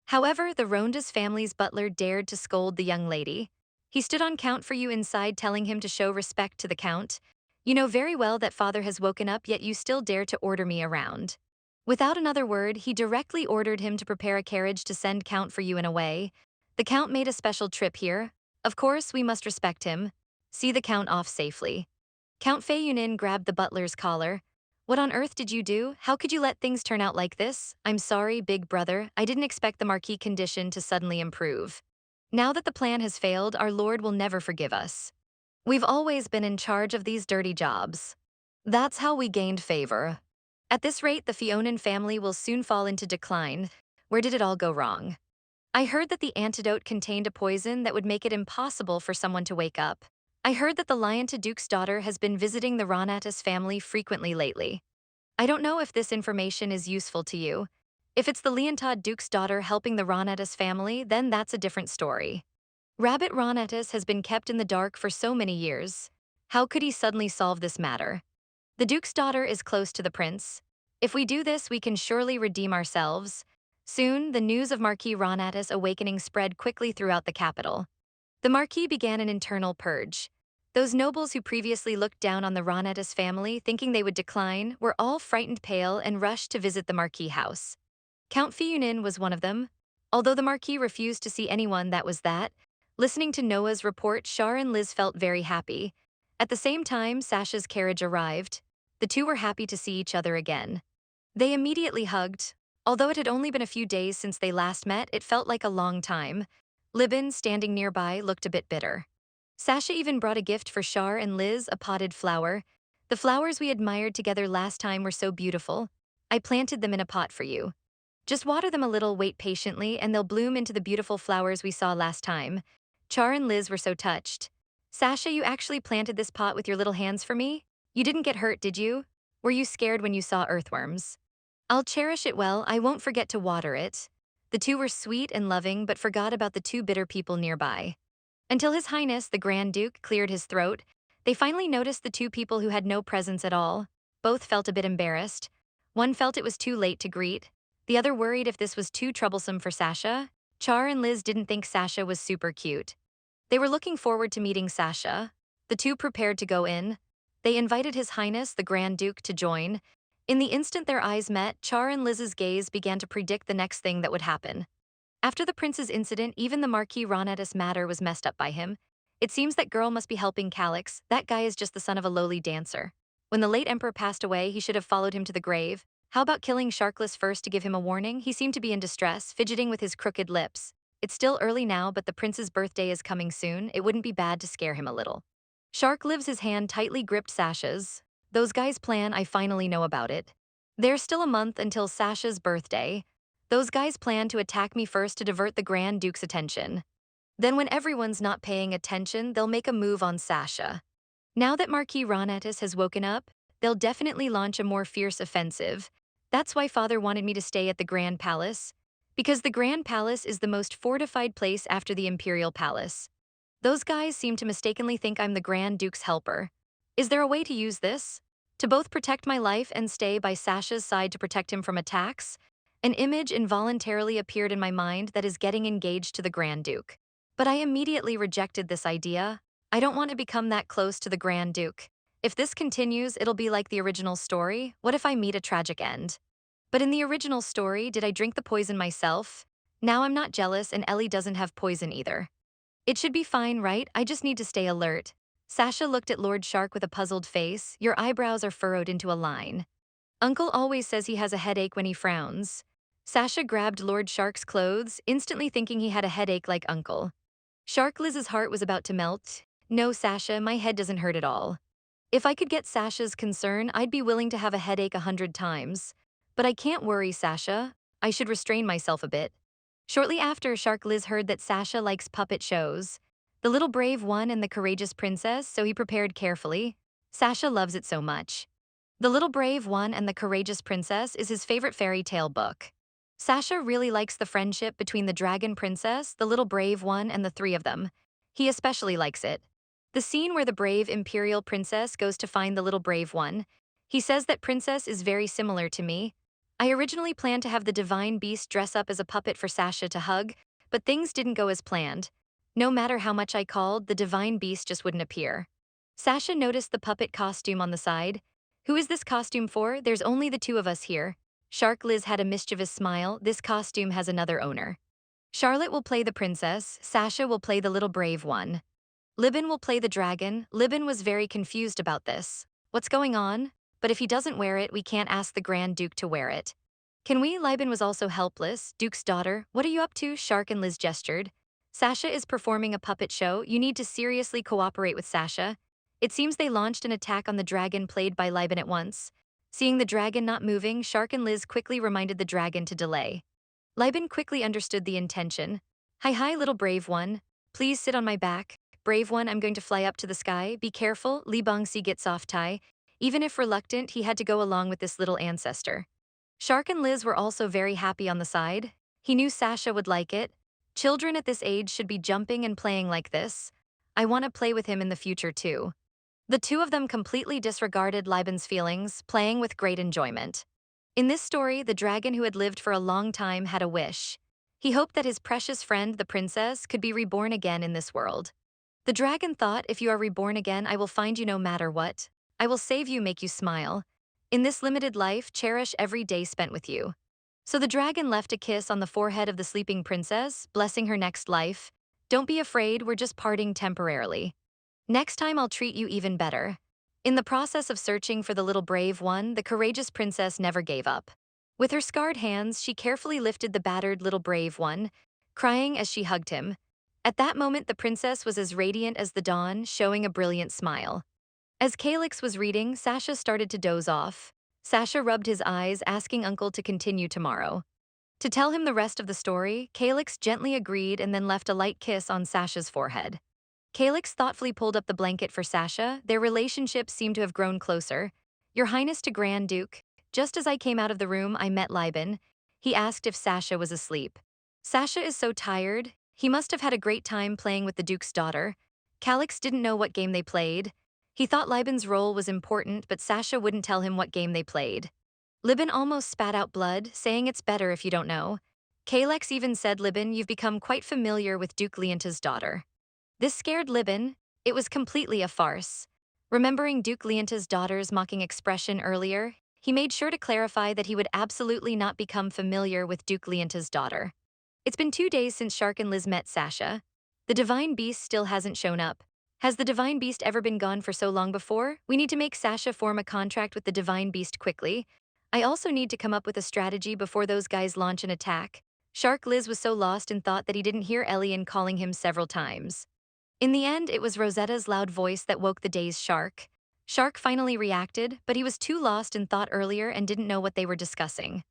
However, the Ronda's family's butler dared to scold the young lady. He stood on Count for you inside, telling him to show respect to the Count. You know very well that father has woken up, yet you still dare to order me around. Without another word, he directly ordered him to prepare a carriage to send Count for you away. The Count made a special trip here. Of course, we must respect him. See the Count off safely. Count Fei Yunin grabbed the butler's collar. What on earth did you do? How could you let things turn out like this? I'm sorry, big brother. I didn't expect the Marquis condition to suddenly improve. Now that the plan has failed, our Lord will never forgive us. We've always been in charge of these dirty jobs. That's how we gained favor. At this rate, the Fionan family will soon fall into decline. Where did it all go wrong? I heard that the antidote contained a poison that would make it impossible for someone to wake up. I heard that the Lienta Duke's daughter has been visiting the Ronatus family frequently lately. I don't know if this information is useful to you. If it's the Lienta Duke's daughter helping the Ronatus family, then that's a different story. Rabbit Ronatus has been kept in the dark for so many years. How could he suddenly solve this matter? The Duke's daughter is close to the prince. If we do this, we can surely redeem ourselves. Soon, the news of Marquis Ronatus' awakening spread quickly throughout the capital. The Marquis began an internal purge. Those nobles who previously looked down on the Ronatus family, thinking they would decline, were all frightened pale and rushed to visit the Marquis house. Count Fiyunin was one of them. Although the Marquis refused to see anyone that was that, listening to Noah's report, Char and Liz felt very happy. At the same time, Sasha's carriage arrived. The two were happy to see each other again. They immediately hugged. Although it had only been a few days since they last met, it felt like a long time. Libin, standing nearby, looked a bit bitter. Sasha even brought a gift for Char and Liz, a potted flower. The flowers we admired together last time were so beautiful. I planted them in a pot for you. Just water them a little, wait patiently, and they'll bloom into the beautiful flowers we saw last time. Char and Liz were so touched. Sasha, you actually planted this pot with your little hands for me? You didn't get hurt, did you? Were you scared when you saw earthworms? I'll cherish it well, I won't forget to water it. The two were sweet and loving but forgot about the two bitter people nearby. Until His Highness, the Grand Duke, cleared his throat, they finally noticed the two people who had no presence at all. Both felt a bit embarrassed. One felt it was too late to greet. The other worried if this was too troublesome for Sasha. Char and Liz didn't think Sasha was super cute. They were looking forward to meeting Sasha. The two prepared to go in. They invited His Highness, the Grand Duke, to join. In the instant their eyes met, Char and Liz's gaze began to predict the next thing that would happen. After the prince's incident, even the Marquis Ronatus matter was messed up by him. It seems that girl must be helping Calix. That guy is just the son of a lowly dancer. When the late emperor passed away, he should have followed him to the grave. How about killing Sharkless first to give him a warning? He seemed to be in distress, fidgeting with his crooked lips. It's still early now, but the prince's birthday is coming soon. It wouldn't be bad to scare him a little. Shark lives his hand tightly gripped Sasha's. Those guys' plan, I finally know about it. There's still a month until Sasha's birthday. Those guys plan to attack me first to divert the Grand Duke's attention. Then when everyone's not paying attention, they'll make a move on Sasha. Now that Marquis Ronatus has woken up, they'll definitely launch a more fierce offensive. That's why Father wanted me to stay at the Grand Palace. Because the Grand Palace is the most fortified place after the Imperial Palace. Those guys seem to mistakenly think I'm the Grand Duke's helper. Is there a way to use this? To both protect my life and stay by Sasha's side to protect him from attacks, an image involuntarily appeared in my mind that is getting engaged to the Grand Duke. But I immediately rejected this idea. I don't want to become that close to the Grand Duke. If this continues, it'll be like the original story. What if I meet a tragic end? But in the original story, did I drink the poison myself? Now I'm not jealous and Ellie doesn't have poison either. It should be fine, right? I just need to stay alert. Sasha looked at Lord Shark with a puzzled face. Your eyebrows are furrowed into a line. Uncle always says he has a headache when he frowns. Sasha grabbed Lord Shark's clothes, instantly thinking he had a headache like Uncle. Shark Liz's heart was about to melt. No, Sasha, my head doesn't hurt at all. If I could get Sasha's concern, I'd be willing to have a headache 100 times. But I can't worry, Sasha. I should restrain myself a bit. Shortly after, Shark Liz heard that Sasha likes puppet shows. The Little Brave One and the Courageous Princess, so he prepared carefully. Sasha loves it so much. The Little Brave One and the Courageous Princess is his favorite fairy tale book. Sasha really likes the friendship between the Dragon Princess, the Little Brave One, and the three of them. He especially likes it. The scene where the brave Imperial Princess goes to find the Little Brave One. He says that Princess is very similar to me. I originally planned to have the Divine Beast dress up as a puppet for Sasha to hug, but things didn't go as planned. No matter how much I called, the Divine Beast just wouldn't appear. Sasha noticed the puppet costume on the side. Who is this costume for? There's only the two of us here. Shark Liz had a mischievous smile. This costume has another owner. Charlotte will play the princess, Sasha will play the Little Brave One. Libin will play the dragon. Libin was very confused about this. What's going on? But if he doesn't wear it, we can't ask the Grand Duke to wear it. Can we? Libin was also helpless. Duke's daughter, what are you up to? Shark and Liz gestured. Sasha is performing a puppet show. You need to seriously cooperate with Sasha. It seems they launched an attack on the dragon played by Libin at once. Seeing the dragon not moving, Shark and Liz quickly reminded the dragon to delay. Libin quickly understood the intention. Hi, Little Brave One. Please sit on my back. Brave One, I'm going to fly up to the sky. Be careful. Li Bongsi gets off Tai. Even if reluctant, he had to go along with this little ancestor. Shark and Liz were also very happy on the side. He knew Sasha would like it. Children at this age should be jumping and playing like this. I want to play with him in the future too. The two of them completely disregarded Libin's feelings, playing with great enjoyment. In this story, the dragon who had lived for a long time had a wish. He hoped that his precious friend, the princess, could be reborn again in this world. The dragon thought, if you are reborn again, I will find you no matter what. I will save you, make you smile. In this limited life, cherish every day spent with you. So the dragon left a kiss on the forehead of the sleeping princess, blessing her next life. Don't be afraid, we're just parting temporarily. Next time I'll treat you even better. In the process of searching for the Little Brave One, the courageous princess never gave up. With her scarred hands, she carefully lifted the battered Little Brave One, crying as she hugged him. At that moment, the princess was as radiant as the dawn, showing a brilliant smile. As Calix was reading, Sasha started to doze off. Sasha rubbed his eyes, asking Uncle to continue tomorrow. To tell him the rest of the story, Calix gently agreed and then left a light kiss on Sasha's forehead. Calix thoughtfully pulled up the blanket for Sasha. Their relationship seemed to have grown closer. Your Highness to Grand Duke, just as I came out of the room, I met Libin. He asked if Sasha was asleep. Sasha is so tired. He must have had a great time playing with the Duke's daughter. Calix didn't know what game they played. He thought Libin's role was important, but Sasha wouldn't tell him what game they played. Libin almost spat out blood, saying it's better if you don't know. Calix even said, Libin, you've become quite familiar with Duke Lienta's daughter. This scared Libin. It was completely a farce. Remembering Duke Lienta's daughter's mocking expression earlier, he made sure to clarify that he would absolutely not become familiar with Duke Lienta's daughter. It's been 2 days since Shark and Liz met Sasha. The Divine Beast still hasn't shown up. Has the Divine Beast ever been gone for so long before? We need to make Sasha form a contract with the Divine Beast quickly. I also need to come up with a strategy before those guys launch an attack. Shark Liz was so lost in thought that he didn't hear Elian calling him several times. In the end, it was Rosetta's loud voice that woke the dazed Shark. Shark finally reacted, but he was too lost in thought earlier and didn't know what they were discussing.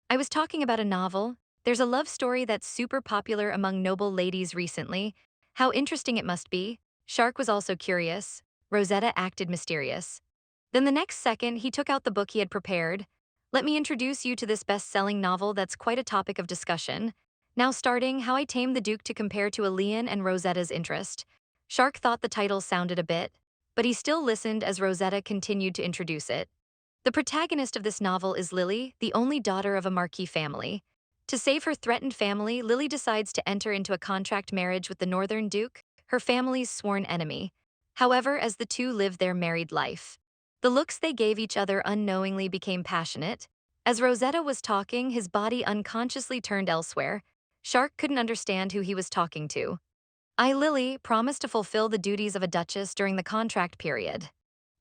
I was talking about a novel. There's a love story that's super popular among noble ladies recently. How interesting it must be. Shark was also curious. Rosetta acted mysterious. Then the next second, he took out the book he had prepared. Let me introduce you to this best-selling novel that's quite a topic of discussion. Now starting, How I Tamed the Duke to compare to Elian and Rosetta's interest. Shark thought the title sounded a bit, but he still listened as Rosetta continued to introduce it. The protagonist of this novel is Lily, the only daughter of a marquis family. To save her threatened family, Lily decides to enter into a contract marriage with the Northern Duke, her family's sworn enemy. However, as the two live their married life, the looks they gave each other unknowingly became passionate. As Rosetta was talking, his body unconsciously turned elsewhere. Shark couldn't understand who he was talking to. I, Lily, promised to fulfill the duties of a duchess during the contract period.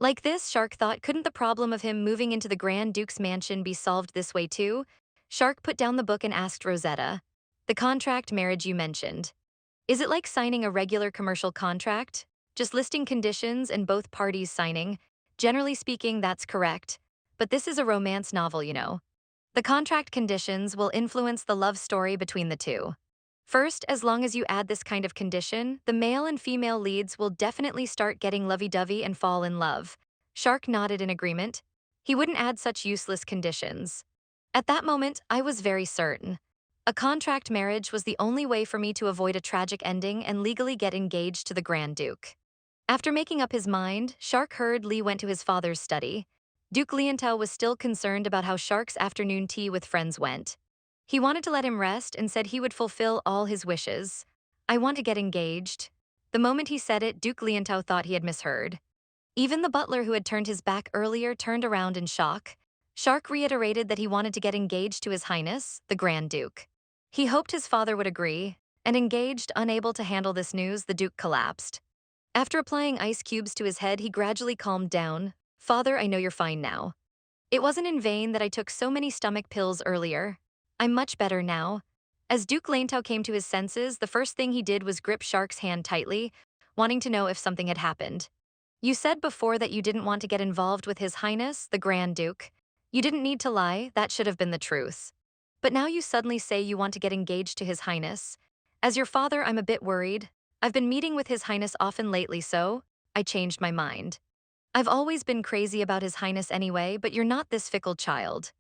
Like this, Shark thought, couldn't the problem of him moving into the Grand Duke's mansion be solved this way too? Shark put down the book and asked Rosetta, "The contract marriage you mentioned, is it like signing a regular commercial contract? Just listing conditions and both parties signing?" Generally speaking, that's correct. But this is a romance novel, you know. The contract conditions will influence the love story between the two. First, as long as you add this kind of condition, the male and female leads will definitely start getting lovey-dovey and fall in love. Shark nodded in agreement. He wouldn't add such useless conditions. At that moment, I was very certain. A contract marriage was the only way for me to avoid a tragic ending and legally get engaged to the Grand Duke. After making up his mind, Shark heard Lee went to his father's study. Duke Lienta was still concerned about how Shark's afternoon tea with friends went. He wanted to let him rest and said he would fulfill all his wishes. "I want to get engaged." The moment he said it, Duke Lientao thought he had misheard. Even the butler who had turned his back earlier turned around in shock. Shark reiterated that he wanted to get engaged to His Highness, the Grand Duke. He hoped his father would agree, and engaged, unable to handle this news, the Duke collapsed. After applying ice cubes to his head, he gradually calmed down. "Father, I know you're fine now. It wasn't in vain that I took so many stomach pills earlier. I'm much better now." As Duke Laintau came to his senses, the first thing he did was grip Shark's hand tightly, wanting to know if something had happened. "You said before that you didn't want to get involved with His Highness, the Grand Duke. You didn't need to lie, that should have been the truth. But now you suddenly say you want to get engaged to His Highness. As your father, I'm a bit worried. I've been meeting with His Highness often lately, so I changed my mind. I've always been crazy about His Highness anyway, but you're not this fickle child."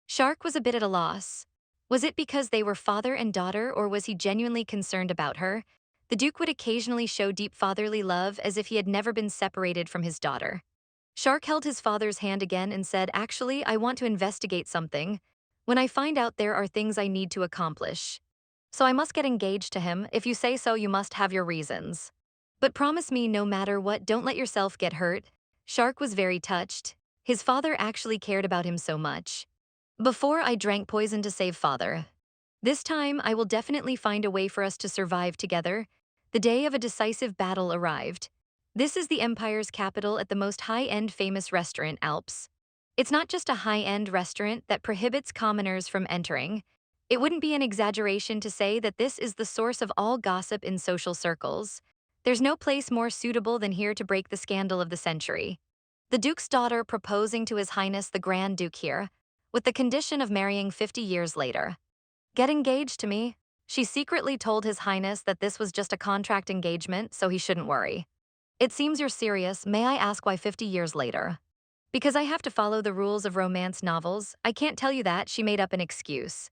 Shark was a bit at a loss. Was it because they were father and daughter, or was he genuinely concerned about her? The Duke would occasionally show deep fatherly love as if he had never been separated from his daughter. Shark held his father's hand again and said, "Actually, I want to investigate something. When I find out, there are things I need to accomplish. So I must get engaged to him. If you say so, you must have your reasons. But promise me, no matter what, don't let yourself get hurt." Shark was very touched. His father actually cared about him so much. "Before, I drank poison to save father. This time, I will definitely find a way for us to survive together." The day of a decisive battle arrived. This is the Empire's capital at the most high-end famous restaurant, Alps. It's not just a high-end restaurant that prohibits commoners from entering. It wouldn't be an exaggeration to say that this is the source of all gossip in social circles. There's no place more suitable than here to break the scandal of the century. The Duke's daughter proposing to His Highness the Grand Duke here, with the condition of marrying 50 years later. "Get engaged to me." She secretly told His Highness that this was just a contract engagement, so he shouldn't worry. "It seems you're serious. May I ask why 50 years later?" "Because I have to follow the rules of romance novels. I can't tell you that," she made up an excuse.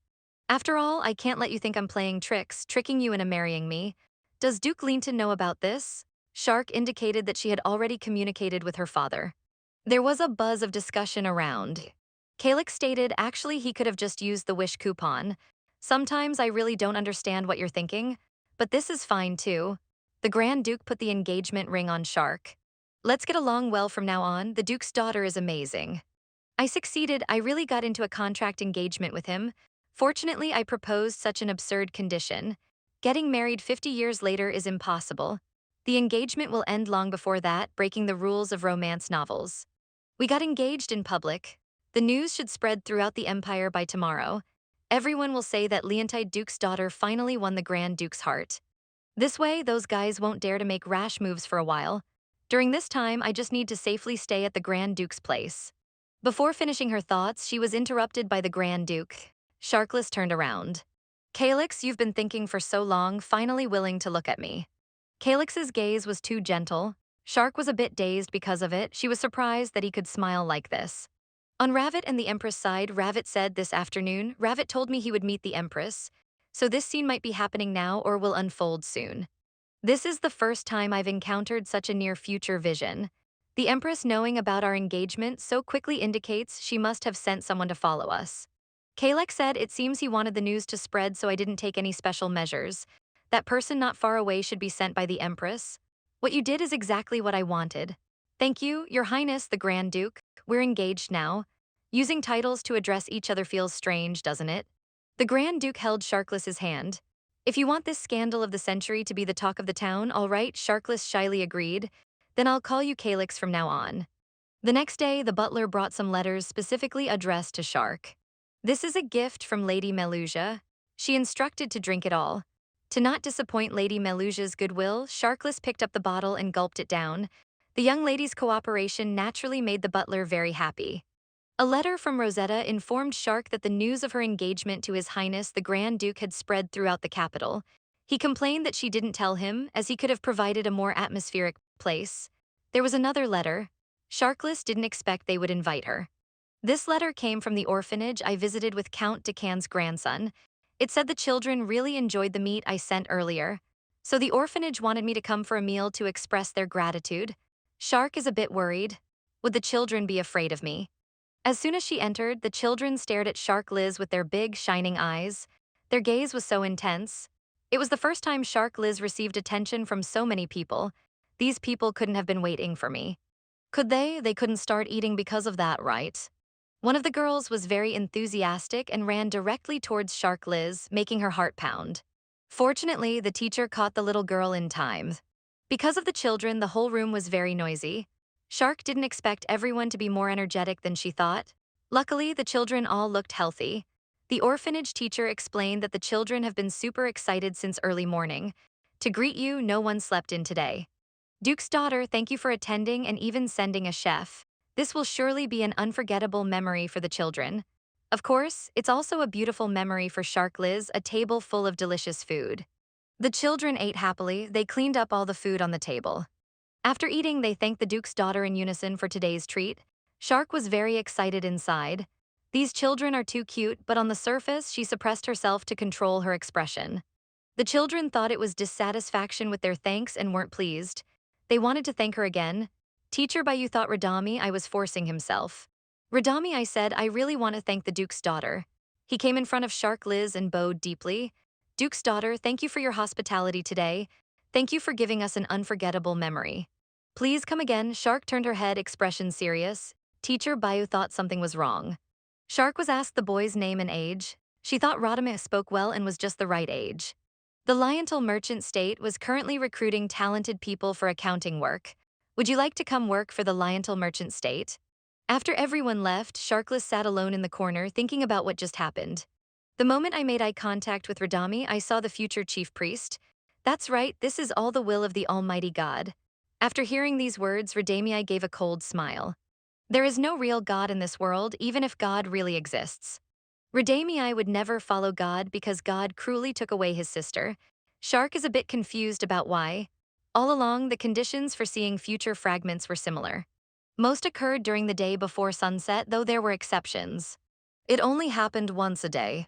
"After all, I can't let you think I'm playing tricks, tricking you into marrying me." "Does Duke Linton know about this?" Shark indicated that she had already communicated with her father. There was a buzz of discussion around. Calix stated actually he could have just used the wish coupon. "Sometimes I really don't understand what you're thinking, but this is fine too." The Grand Duke put the engagement ring on Shark. "Let's get along well from now on. The Duke's daughter is amazing." "I succeeded. I really got into a contract engagement with him. Fortunately, I proposed such an absurd condition. Getting married 50 years later is impossible. The engagement will end long before that, breaking the rules of romance novels. We got engaged in public. The news should spread throughout the Empire by tomorrow. Everyone will say that Leontide Duke's daughter finally won the Grand Duke's heart. This way, those guys won't dare to make rash moves for a while. During this time, I just need to safely stay at the Grand Duke's place." Before finishing her thoughts, she was interrupted by the Grand Duke. Sharkless turned around. "Calix, you've been thinking for so long, finally willing to look at me." Calix's gaze was too gentle. Shark was a bit dazed because of it. She was surprised that he could smile like this. On Ravit and the Empress side, Ravit said this afternoon, Ravit told me he would meet the Empress, so this scene might be happening now or will unfold soon. This is the first time I've encountered such a near-future vision. The Empress knowing about our engagement so quickly indicates she must have sent someone to follow us. Calix said it seems he wanted the news to spread so I didn't take any special measures. That person not far away should be sent by the Empress. What you did is exactly what I wanted. Thank you, Your Highness the Grand Duke. We're engaged now. Using titles to address each other feels strange, doesn't it? The Grand Duke held Sharkless's hand. If you want this scandal of the century to be the talk of the town, all right, Sharkless shyly agreed. Then I'll call you Calix from now on. The next day, the butler brought some letters specifically addressed to Shark. This is a gift from Lady Melusia. She instructed to drink it all. To not disappoint Lady Melusia's goodwill, Sharkless picked up the bottle and gulped it down. The young lady's cooperation naturally made the butler very happy. A letter from Rosetta informed Shark that the news of her engagement to His Highness the Grand Duke had spread throughout the capital. He complained that she didn't tell him, as he could have provided a more atmospheric place. There was another letter. Sharkless didn't expect they would invite her. This letter came from the orphanage I visited with Count Decan's grandson. It said the children really enjoyed the meat I sent earlier, so the orphanage wanted me to come for a meal to express their gratitude. Shark is a bit worried. Would the children be afraid of me? As soon as she entered, the children stared at Shark Liz with their big, shining eyes. Their gaze was so intense. It was the first time Shark Liz received attention from so many people. These people couldn't have been waiting for me. Could they? They couldn't start eating because of that, right? One of the girls was very enthusiastic and ran directly towards Shark Liz, making her heart pound. Fortunately, the teacher caught the little girl in time. Because of the children, the whole room was very noisy. Shark didn't expect everyone to be more energetic than she thought. Luckily, the children all looked healthy. The orphanage teacher explained that the children have been super excited since early morning. To greet you, no one slept in today. Duke's daughter, thank you for attending and even sending a chef. This will surely be an unforgettable memory for the children. Of course, it's also a beautiful memory for Shark Liz, a table full of delicious food. The children ate happily. They cleaned up all the food on the table. After eating, they thanked the Duke's daughter in unison for today's treat. Shark was very excited inside. These children are too cute, but on the surface, she suppressed herself to control her expression. The children thought it was dissatisfaction with their thanks and weren't pleased. They wanted to thank her again. Teacher Bayu thought Radami I was forcing himself. Radami I said, I really want to thank the Duke's daughter. He came in front of Shark Liz and bowed deeply. Duke's daughter, thank you for your hospitality today. Thank you for giving us an unforgettable memory. Please come again. Shark turned her head, expression serious. Teacher Bayu thought something was wrong. Shark was asked the boy's name and age. She thought Radame spoke well and was just the right age. The Lionel Merchant State was currently recruiting talented people for accounting work. Would you like to come work for the Lionel Merchant State? After everyone left, Sharkless sat alone in the corner thinking about what just happened. The moment I made eye contact with Radami, I saw the future chief priest. That's right, this is all the will of the Almighty God. After hearing these words, Radami gave a cold smile. There is no real God in this world, even if God really exists. Radami would never follow God because God cruelly took away his sister. Shark is a bit confused about why. All along, the conditions for seeing future fragments were similar. Most occurred during the day before sunset, though there were exceptions. It only happened once a day.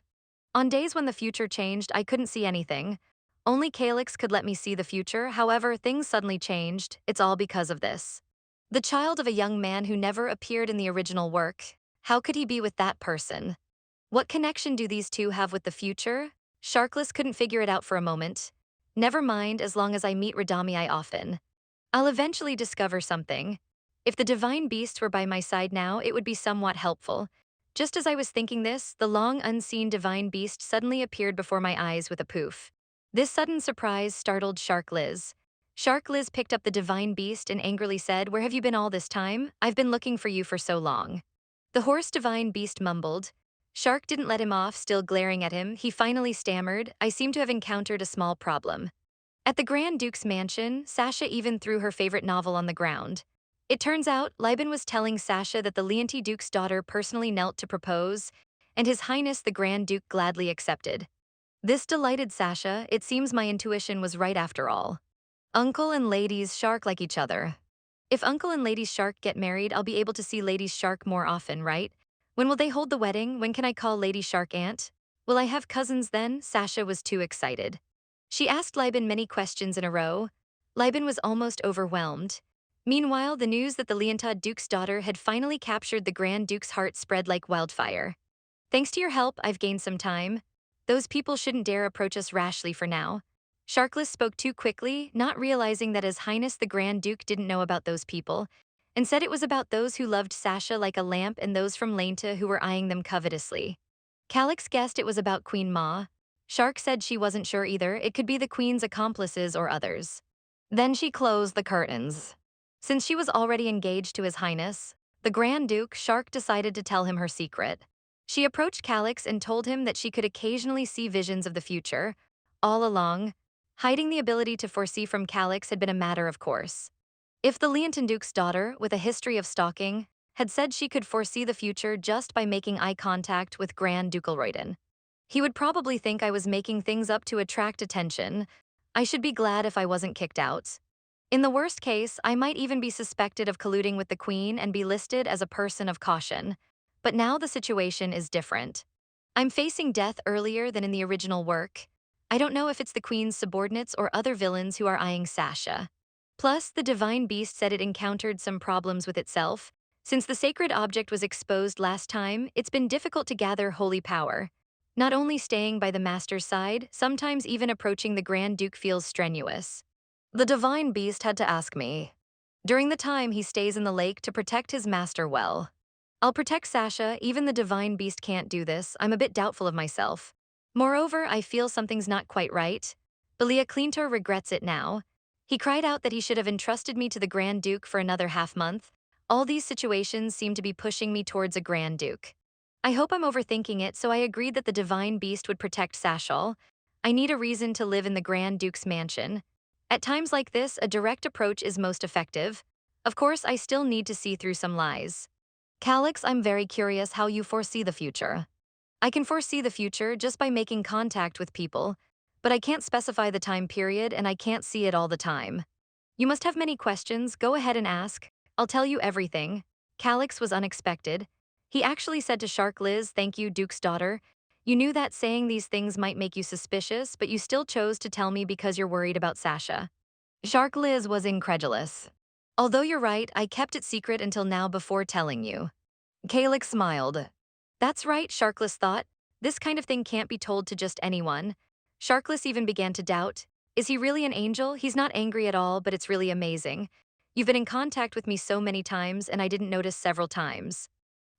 On days when the future changed, I couldn't see anything. Only Calix could let me see the future. However, things suddenly changed. It's all because of this. The child of a young man who never appeared in the original work. How could he be with that person? What connection do these two have with the future? Sharkless couldn't figure it out for a moment. Never mind, as long as I meet Radami often. I'll eventually discover something. If the divine beasts were by my side now, it would be somewhat helpful. Just as I was thinking this, the long unseen divine beast suddenly appeared before my eyes with a poof. This sudden surprise startled Shark Liz. Shark Liz picked up the divine beast and angrily said, "Where have you been all this time? I've been looking for you for so long." The hoarse divine beast mumbled. Shark didn't let him off, still glaring at him. He finally stammered, "I seem to have encountered a small problem." At the Grand Duke's mansion, Sasha even threw her favorite novel on the ground. It turns out, Liben was telling Sasha that the Lienti Duke's daughter personally knelt to propose, and His Highness the Grand Duke gladly accepted. This delighted Sasha. It seems my intuition was right after all. Uncle and Ladies Shark like each other. If Uncle and Ladies Shark get married, I'll be able to see Ladies Shark more often, right? When will they hold the wedding? When can I call Lady Shark aunt? Will I have cousins then? Sasha was too excited. She asked Liben many questions in a row. Liben was almost overwhelmed. Meanwhile, the news that the Lienta Duke's daughter had finally captured the Grand Duke's heart spread like wildfire. Thanks to your help, I've gained some time. Those people shouldn't dare approach us rashly for now. Sharkless spoke too quickly, not realizing that His Highness the Grand Duke didn't know about those people, and said it was about those who loved Sasha like a lamp and those from Lienta who were eyeing them covetously. Calix guessed it was about Queen Ma. Shark said she wasn't sure either, it could be the Queen's accomplices or others. Then she closed the curtains. Since she was already engaged to His Highness, the Grand Duke, Shark decided to tell him her secret. She approached Calix and told him that she could occasionally see visions of the future. All along, hiding the ability to foresee from Calix had been a matter of course. If the Leonton Duke's daughter, with a history of stalking, had said she could foresee the future just by making eye contact with Grand Ducal Reuten, he would probably think I was making things up to attract attention. I should be glad if I wasn't kicked out. In the worst case, I might even be suspected of colluding with the Queen and be listed as a person of caution. But now the situation is different. I'm facing death earlier than in the original work. I don't know if it's the Queen's subordinates or other villains who are eyeing Sasha. Plus, the Divine Beast said it encountered some problems with itself. Since the sacred object was exposed last time, it's been difficult to gather holy power. Not only staying by the Master's side, sometimes even approaching the Grand Duke feels strenuous. The Divine Beast had to ask me. During the time he stays in the lake to protect his master well. I'll protect Sasha, even the Divine Beast can't do this, I'm a bit doubtful of myself. Moreover, I feel something's not quite right. Belia Cleantor regrets it now. He cried out that he should have entrusted me to the Grand Duke for another half-month. All these situations seem to be pushing me towards a Grand Duke. I hope I'm overthinking it, so I agreed that the Divine Beast would protect Sashal. I need a reason to live in the Grand Duke's mansion. At times like this, a direct approach is most effective. Of course, I still need to see through some lies. Calix, I'm very curious how you foresee the future. I can foresee the future just by making contact with people, but I can't specify the time period and I can't see it all the time. You must have many questions, go ahead and ask. I'll tell you everything. Calix was unexpected. He actually said to Shark Liz, thank you, Duke's daughter. You knew that saying these things might make you suspicious, but you still chose to tell me because you're worried about Sasha. Shark Liz was incredulous. Although you're right, I kept it secret until now before telling you. Calix smiled. That's right, Sharkless thought. This kind of thing can't be told to just anyone. Sharkless even began to doubt. Is he really an angel? He's not angry at all, but it's really amazing. You've been in contact with me so many times, and I didn't notice several times.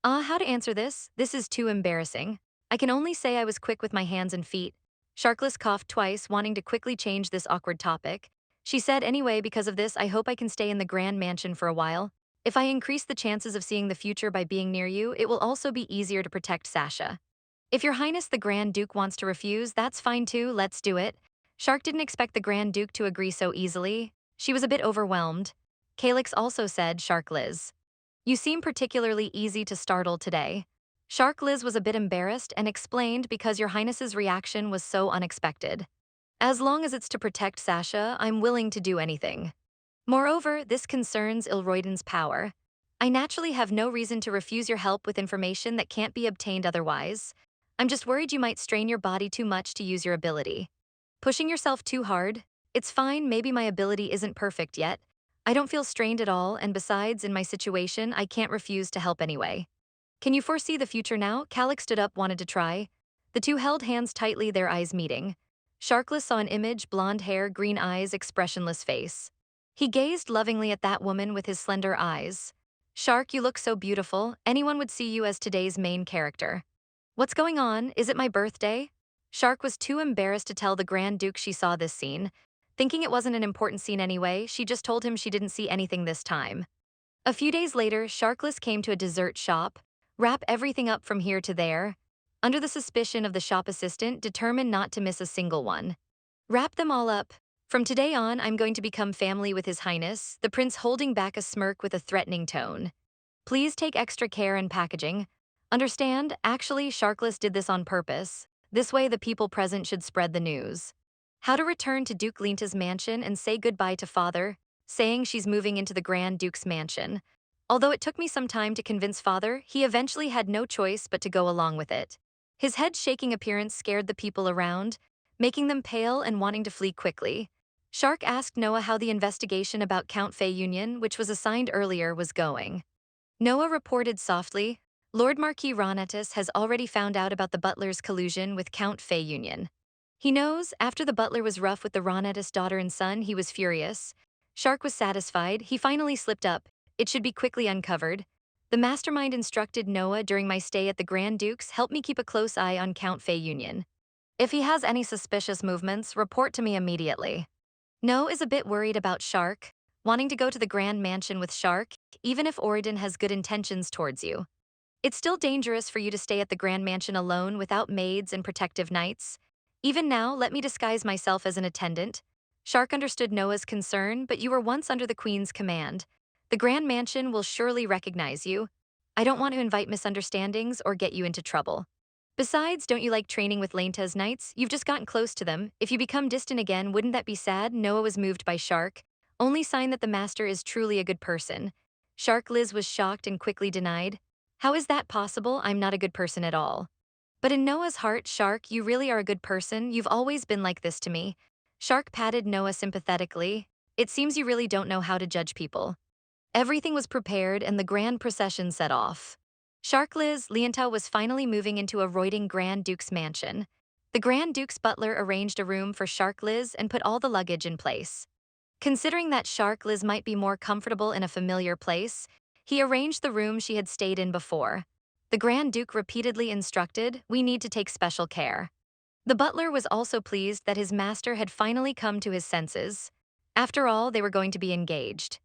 How to answer this? This is too embarrassing. I can only say I was quick with my hands and feet. Sharkless coughed twice, wanting to quickly change this awkward topic. She said, anyway, because of this, I hope I can stay in the Grand Mansion for a while. If I increase the chances of seeing the future by being near you, it will also be easier to protect Sasha. If Your Highness the Grand Duke wants to refuse, that's fine too, let's do it. Shark didn't expect the Grand Duke to agree so easily. She was a bit overwhelmed. Calix also said, Shark Liz. You seem particularly easy to startle today. Shark Liz was a bit embarrassed and explained because Your Highness's reaction was so unexpected. As long as it's to protect Sasha, I'm willing to do anything. Moreover, this concerns Ilroyden's power. I naturally have no reason to refuse your help with information that can't be obtained otherwise. I'm just worried you might strain your body too much to use your ability. Pushing yourself too hard? It's fine, maybe my ability isn't perfect yet. I don't feel strained at all, and besides, in my situation, I can't refuse to help anyway. Can you foresee the future now? Calix stood up, wanted to try. The two held hands tightly, their eyes meeting. Sharkless saw an image, blonde hair, green eyes, expressionless face. He gazed lovingly at that woman with his slender eyes. Shark, you look so beautiful, anyone would see you as today's main character. What's going on? Is it my birthday? Shark was too embarrassed to tell the Grand Duke she saw this scene. Thinking it wasn't an important scene anyway, she just told him she didn't see anything this time. A few days later, Sharkless came to a dessert shop. Wrap everything up from here to there. Under the suspicion of the shop assistant, determined not to miss a single one. Wrap them all up. From today on, I'm going to become family with His Highness, the prince holding back a smirk with a threatening tone. Please take extra care in packaging. Understand? Actually, Sharkless did this on purpose. This way the people present should spread the news. How to return to Duke Lienta's mansion and say goodbye to father, saying she's moving into the Grand Duke's mansion. Although it took me some time to convince father, he eventually had no choice but to go along with it. His head-shaking appearance scared the people around, making them pale and wanting to flee quickly. Shark asked Noah how the investigation about Count Fei Union, which was assigned earlier, was going. Noah reported softly, Lord Marquis Ronetis has already found out about the butler's collusion with Count Fei Union. He knows, after the butler was rough with the Ronetis daughter and son, he was furious. Shark was satisfied, he finally slipped up. It should be quickly uncovered. The mastermind instructed Noah during my stay at the Grand Duke's help me keep a close eye on Count Fei Union. If he has any suspicious movements, report to me immediately. No is a bit worried about Shark, wanting to go to the Grand Mansion with Shark, even if Oridan has good intentions towards you. It's still dangerous for you to stay at the Grand Mansion alone without maids and protective knights. Even now, let me disguise myself as an attendant. Shark understood Noah's concern, but you were once under the Queen's command. The Grand Mansion will surely recognize you. I don't want to invite misunderstandings or get you into trouble. Besides, don't you like training with Lienta's knights? You've just gotten close to them. If you become distant again, wouldn't that be sad? Noah was moved by Shark. Only sign that the master is truly a good person. Shark Liz was shocked and quickly denied. How is that possible? I'm not a good person at all. But in Noah's heart, Shark, you really are a good person. You've always been like this to me. Shark patted Noah sympathetically. It seems you really don't know how to judge people. Everything was prepared and the grand procession set off. Charlize Lienta was finally moving into a roiding Grand Duke's mansion. The Grand Duke's butler arranged a room for Charlize and put all the luggage in place. Considering that Charlize might be more comfortable in a familiar place, he arranged the room she had stayed in before. The Grand Duke repeatedly instructed, we need to take special care. The butler was also pleased that his master had finally come to his senses. After all, they were going to be engaged.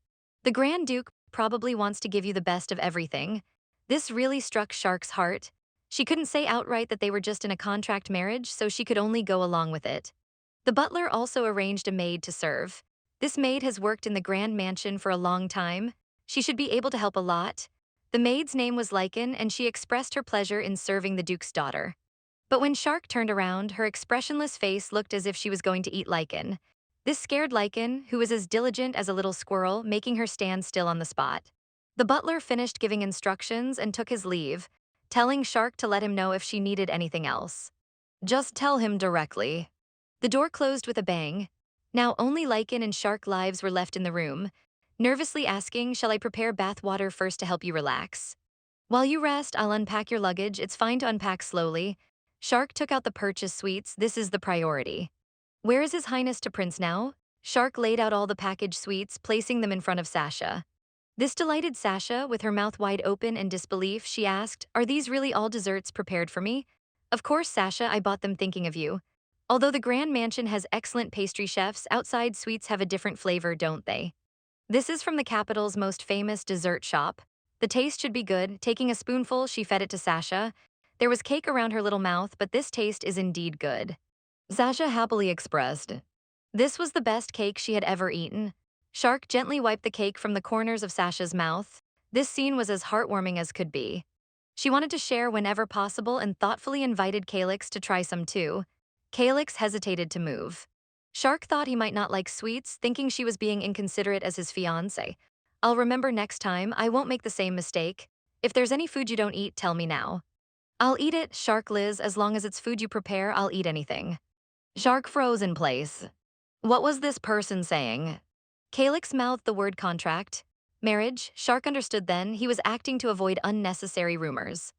The Grand Duke probably wants to give you the best of everything. This really struck Shark's heart. She couldn't say outright that they were just in a contract marriage, so she could only go along with it. The butler also arranged a maid to serve. This maid has worked in the Grand Mansion for a long time. She should be able to help a lot. The maid's name was Lycan, and she expressed her pleasure in serving the Duke's daughter. But when Shark turned around, her expressionless face looked as if she was going to eat Lycan. This scared Lycan, who was as diligent as a little squirrel, making her stand still on the spot. The butler finished giving instructions and took his leave, telling Shark to let him know if she needed anything else. Just tell him directly. The door closed with a bang. Now only Lycan and Shark lives were left in the room, nervously asking, shall I prepare bath water first to help you relax? While you rest, I'll unpack your luggage. It's fine to unpack slowly. Shark took out the purchase suites. This is the priority. Where is His Highness to Prince now? Shark laid out all the package suites, placing them in front of Sasha. This delighted Sasha, with her mouth wide open in disbelief, she asked, are these really all desserts prepared for me? Of course, Sasha, I bought them thinking of you. Although the Grand Mansion has excellent pastry chefs, outside suites have a different flavor, don't they? This is from the capital's most famous dessert shop. The taste should be good. Taking a spoonful, she fed it to Sasha. There was cake around her little mouth, but this taste is indeed good. Sasha happily expressed. This was the best cake she had ever eaten. Shark gently wiped the cake from the corners of Sasha's mouth. This scene was as heartwarming as could be. She wanted to share whenever possible and thoughtfully invited Calix to try some too. Calix hesitated to move. Shark thought he might not like sweets, thinking she was being inconsiderate as his fiancé. I'll remember next time, I won't make the same mistake. If there's any food you don't eat, tell me now. I'll eat it, Shark Liz, as long as it's food you prepare, I'll eat anything. Shark froze in place. What was this person saying? Calix mouthed the word contract. Marriage, Shark understood then, he was acting to avoid unnecessary rumors.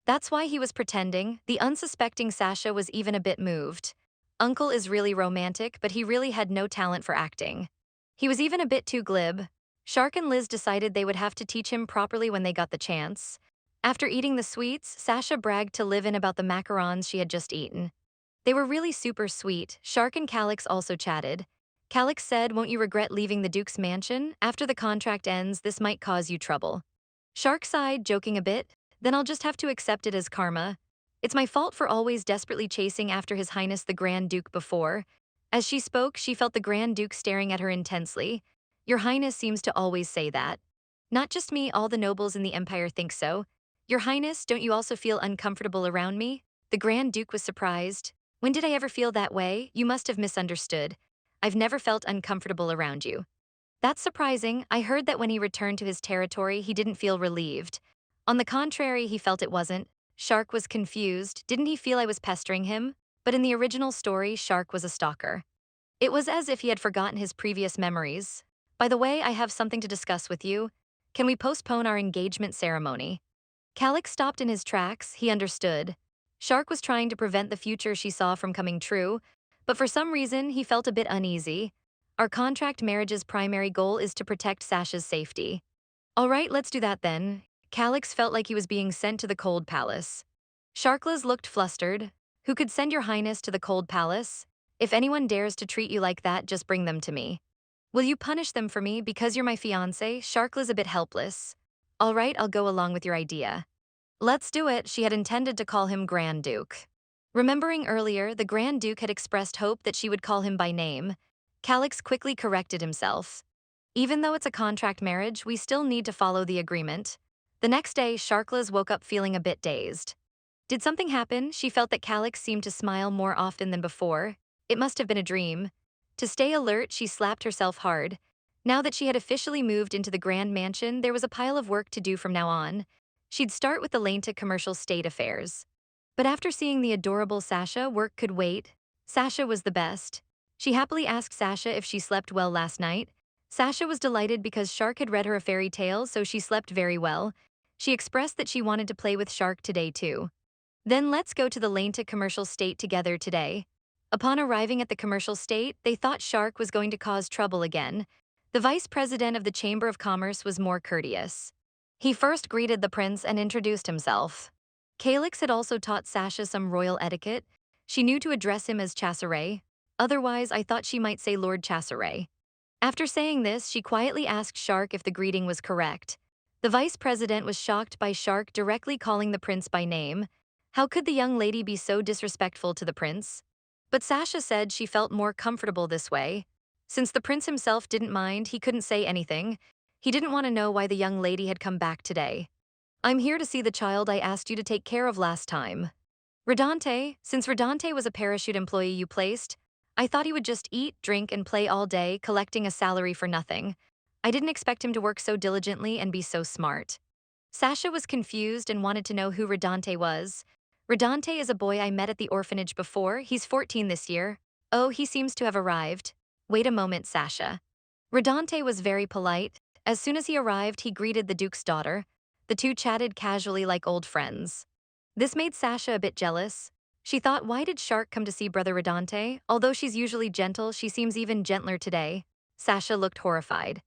That's why he was pretending. The unsuspecting Sasha was even a bit moved. Uncle is really romantic, but he really had no talent for acting. He was even a bit too glib. Shark and Liz decided they would have to teach him properly when they got the chance. After eating the sweets, Sasha bragged to Livin about the macarons she had just eaten. They were really super sweet. Shark and Calix also chatted. Calix said, won't you regret leaving the Duke's mansion? After the contract ends, this might cause you trouble. Shark sighed, joking a bit. Then I'll just have to accept it as karma. It's my fault for always desperately chasing after His Highness the Grand Duke before. As she spoke, she felt the Grand Duke staring at her intensely. Your Highness seems to always say that. Not just me, all the nobles in the Empire think so. Your Highness, don't you also feel uncomfortable around me? The Grand Duke was surprised. When did I ever feel that way? You must have misunderstood. I've never felt uncomfortable around you. That's surprising. I heard that when he returned to his territory, he didn't feel relieved. On the contrary, he felt it wasn't. Shark was confused. Didn't he feel I was pestering him? But in the original story, Shark was a stalker. It was as if he had forgotten his previous memories. By the way, I have something to discuss with you. Can we postpone our engagement ceremony? Calix stopped in his tracks, he understood. Shark was trying to prevent the future she saw from coming true, but for some reason he felt a bit uneasy. Our contract marriage's primary goal is to protect Sasha's safety. All right, let's do that then. Calix felt like he was being sent to the cold palace. Sharklas looked flustered. Who could send your highness to the cold palace? If anyone dares to treat you like that, just bring them to me. Will you punish them for me because you're my fiancé? Sharkla's a bit helpless. All right, I'll go along with your idea. Let's do it. She had intended to call him Grand Duke. Remembering earlier, the Grand Duke had expressed hope that she would call him by name. Calix quickly corrected himself. Even though it's a contract marriage, we still need to follow the agreement. The next day, Sharklas woke up feeling a bit dazed. Did something happen? She felt that Calix seemed to smile more often than before. It must have been a dream. To stay alert, she slapped herself hard. Now that she had officially moved into the grand mansion, there was a pile of work to do from now on. She'd start with the Lienta commercial state affairs. But after seeing the adorable Sasha, work could wait. Sasha was the best. She happily asked Sasha if she slept well last night. Sasha was delighted because Shark had read her a fairy tale, so she slept very well. She expressed that she wanted to play with Shark today too. Then let's go to the Lienta commercial state together today. Upon arriving at the commercial state, they thought Shark was going to cause trouble again. The vice president of the Chamber of Commerce was more courteous. He first greeted the prince and introduced himself. Calix had also taught Sasha some royal etiquette. She knew to address him as Chasseret. Otherwise, I thought she might say Lord Chasseret. After saying this, she quietly asked Shark if the greeting was correct. The vice president was shocked by Shark directly calling the prince by name. How could the young lady be so disrespectful to the prince? But Sasha said she felt more comfortable this way. Since the prince himself didn't mind, he couldn't say anything. He didn't want to know why the young lady had come back today. I'm here to see the child I asked you to take care of last time. Redante, since Redante was a parachute employee you placed, I thought he would just eat, drink, and play all day, collecting a salary for nothing. I didn't expect him to work so diligently and be so smart. Sasha was confused and wanted to know who Redante was. Redante is a boy I met at the orphanage before. He's 14 this year. Oh, he seems to have arrived. Wait a moment, Sasha. Redante was very polite. As soon as he arrived, he greeted the Duke's daughter. The two chatted casually like old friends. This made Sasha a bit jealous. She thought, why did Shark come to see Brother Redante? Although she's usually gentle, she seems even gentler today. Sasha looked horrified.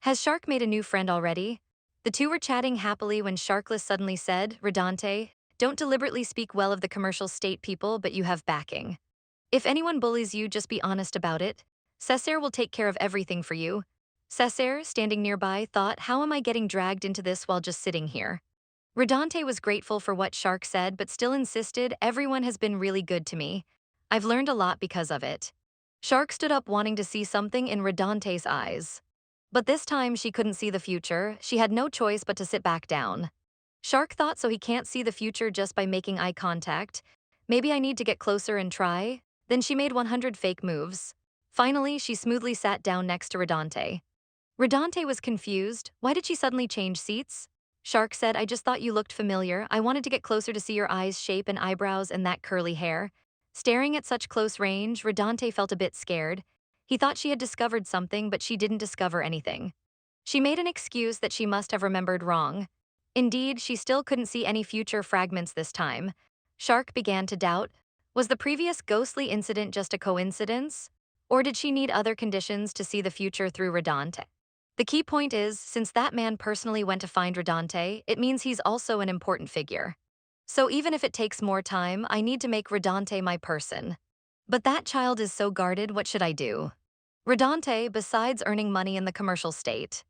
Has Shark made a new friend already? The two were chatting happily when Sharkless suddenly said, Redante, don't deliberately speak well of the commercial state people, but you have backing. If anyone bullies you, just be honest about it. Cesare will take care of everything for you. Cesare, standing nearby, thought, how am I getting dragged into this while just sitting here? Redante was grateful for what Shark said, but still insisted, everyone has been really good to me. I've learned a lot because of it. Shark stood up wanting to see something in Redante's eyes. But this time she couldn't see the future. She had no choice but to sit back down. Shark thought, so he can't see the future just by making eye contact. Maybe I need to get closer and try. Then she made 100 fake moves. Finally, she smoothly sat down next to Redante. Redante was confused. Why did she suddenly change seats? Shark said, I just thought you looked familiar. I wanted to get closer to see your eyes' shape and eyebrows and that curly hair. Staring at such close range, Redante felt a bit scared. He thought she had discovered something, but she didn't discover anything. She made an excuse that she must have remembered wrong. Indeed, she still couldn't see any future fragments this time. Shark began to doubt. Was the previous ghostly incident just a coincidence? Or did she need other conditions to see the future through Redante? The key point is, since that man personally went to find Redante, it means he's also an important figure. So even if it takes more time, I need to make Redante my person. But that child is so guarded, what should I do? Redante, besides earning money in the commercial state.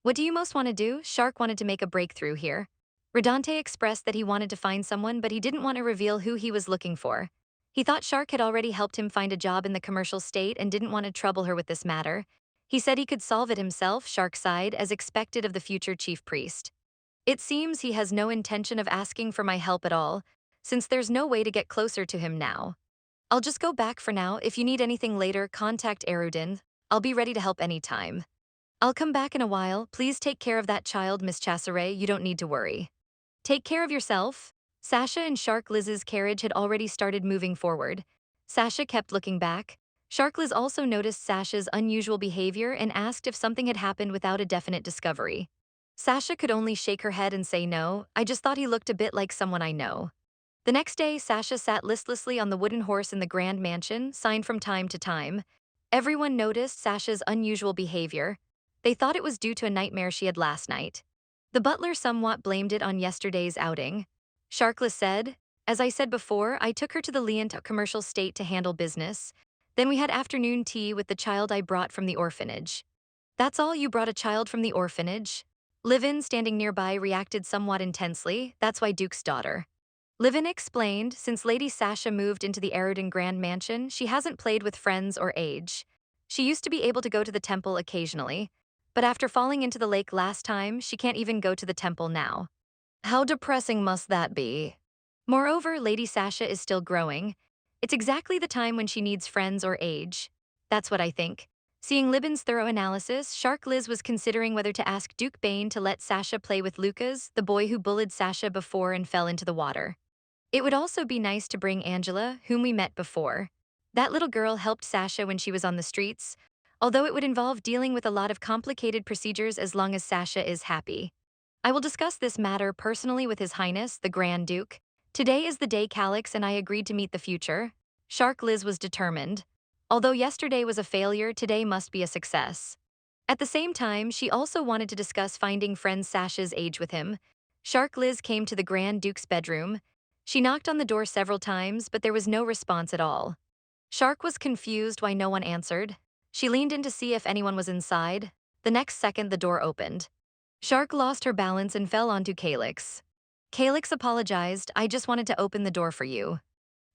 What do you most want to do? Shark wanted to make a breakthrough here. Redante expressed that he wanted to find someone, but he didn't want to reveal who he was looking for. He thought Shark had already helped him find a job in the commercial state and didn't want to trouble her with this matter. He said he could solve it himself, Shark sighed, as expected of the future chief priest. It seems he has no intention of asking for my help at all, since there's no way to get closer to him now. I'll just go back for now. If you need anything later, contact Erudin. I'll be ready to help anytime. I'll come back in a while. Please take care of that child, Miss Chasseret. You don't need to worry. Take care of yourself. Sasha and Shark Liz's carriage had already started moving forward. Sasha kept looking back. Charlize also noticed Sasha's unusual behavior and asked if something had happened without a definite discovery. Sasha could only shake her head and say no, I just thought he looked a bit like someone I know. The next day, Sasha sat listlessly on the wooden horse in the grand mansion, signed from time to time. Everyone noticed Sasha's unusual behavior. They thought it was due to a nightmare she had last night. The butler somewhat blamed it on yesterday's outing. Charlize said, as I said before, I took her to the Lienta commercial state to handle business. Then we had afternoon tea with the child I brought from the orphanage. That's all, you brought a child from the orphanage? Livin, standing nearby, reacted somewhat intensely. That's why Duke's daughter. Livin explained, since Lady Sasha moved into the Eridan Grand Mansion, she hasn't played with friends or age. She used to be able to go to the temple occasionally, but after falling into the lake last time, she can't even go to the temple now. How depressing must that be? Moreover, Lady Sasha is still growing. It's exactly the time when she needs friends or age. That's what I think. Seeing Libin's thorough analysis, Charlize was considering whether to ask Duke Bane to let Sasha play with Lucas, the boy who bullied Sasha before and fell into the water. It would also be nice to bring Angela, whom we met before. That little girl helped Sasha when she was on the streets, although it would involve dealing with a lot of complicated procedures as long as Sasha is happy. I will discuss this matter personally with His Highness, the Grand Duke. Today is the day Calix and I agreed to meet the future. Charlize was determined. Although yesterday was a failure, today must be a success. At the same time, she also wanted to discuss finding friend Sasha's age with him. Charlize came to the Grand Duke's bedroom. She knocked on the door several times, but there was no response at all. Shark was confused why no one answered. She leaned in to see if anyone was inside. The next second, the door opened. Shark lost her balance and fell onto Calix. Calix apologized, I just wanted to open the door for you.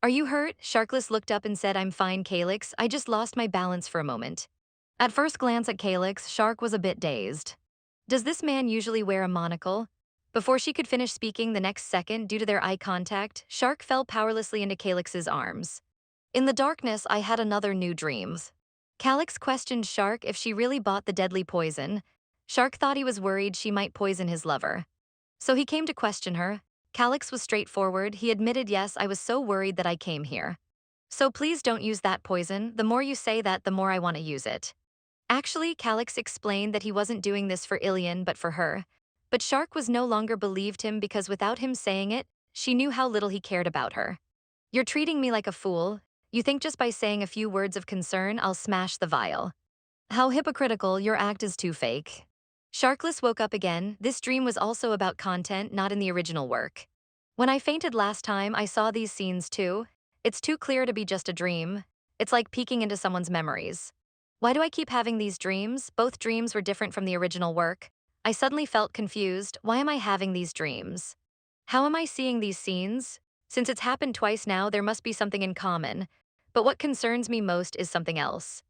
Are you hurt? Sharkless looked up and said, I'm fine, Calix, I just lost my balance for a moment. At first glance at Calix, Shark was a bit dazed. Does this man usually wear a monocle? Before she could finish speaking the next second, due to their eye contact, Shark fell powerlessly into Calix's arms. In the darkness, I had another new dreams. Calix questioned Shark if she really bought the deadly poison. Shark thought he was worried she might poison his lover. So he came to question her. Calix was straightforward. He admitted, yes, I was so worried that I came here. So please don't use that poison. The more you say that, the more I want to use it. Actually, Calix explained that he wasn't doing this for Ilian but for her. But Shark was no longer believed him because without him saying it, she knew how little he cared about her. You're treating me like a fool. You think just by saying a few words of concern, I'll smash the vial. How hypocritical, your act is too fake. Sharkless woke up again. This dream was also about content, not in the original work. When I fainted last time, I saw these scenes too. It's too clear to be just a dream. It's like peeking into someone's memories. Why do I keep having these dreams? Both dreams were different from the original work. I suddenly felt confused. Why am I having these dreams? How am I seeing these scenes? Since it's happened twice now, there must be something in common. But what concerns me most is something else.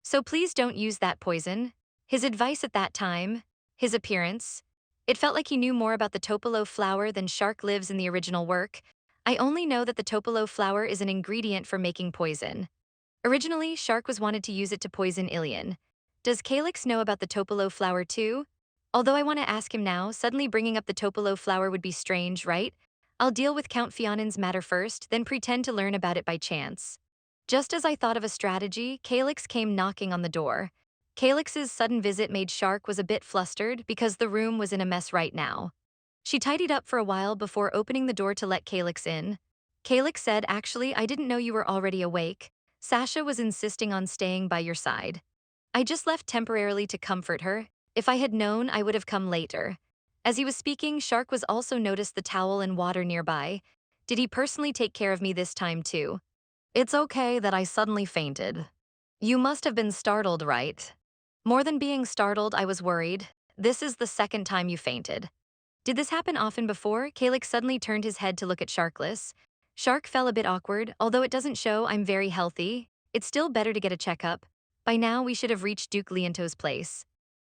So please don't use that poison. His advice at that time, his appearance. It felt like he knew more about the topolo flower than Shark lives in the original work. I only know that the topolo flower is an ingredient for making poison. Originally, Shark was wanted to use it to poison Ilian. Does Calix know about the topolo flower too? Although I want to ask him now, suddenly bringing up the topolo flower would be strange, right? I'll deal with Count Fionan's matter first, then pretend to learn about it by chance. Just as I thought of a strategy, Calix came knocking on the door. Calix's sudden visit made Shark was a bit flustered because the room was in a mess right now. She tidied up for a while before opening the door to let Calix in. Calix said, actually, I didn't know you were already awake. Sasha was insisting on staying by your side. I just left temporarily to comfort her. If I had known, I would have come later. As he was speaking, Shark was also noticed the towel and water nearby. Did he personally take care of me this time too? It's okay that I suddenly fainted. You must have been startled, right? More than being startled, I was worried. This is the second time you fainted. Did this happen often before? Calix suddenly turned his head to look at Sharkless. Shark fell a bit awkward. Although it doesn't show I'm very healthy, it's still better to get a checkup. By now, we should have reached Duke Liento's place.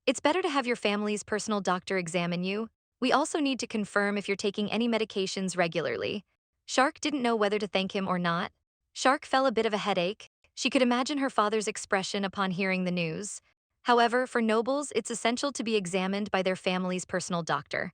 It's better to have your family's personal doctor examine you. We also need to confirm if you're taking any medications regularly. Shark didn't know whether to thank him or not. Shark felt a bit of a headache. She could imagine her father's expression upon hearing the news. However, for nobles, it's essential to be examined by their family's personal doctor.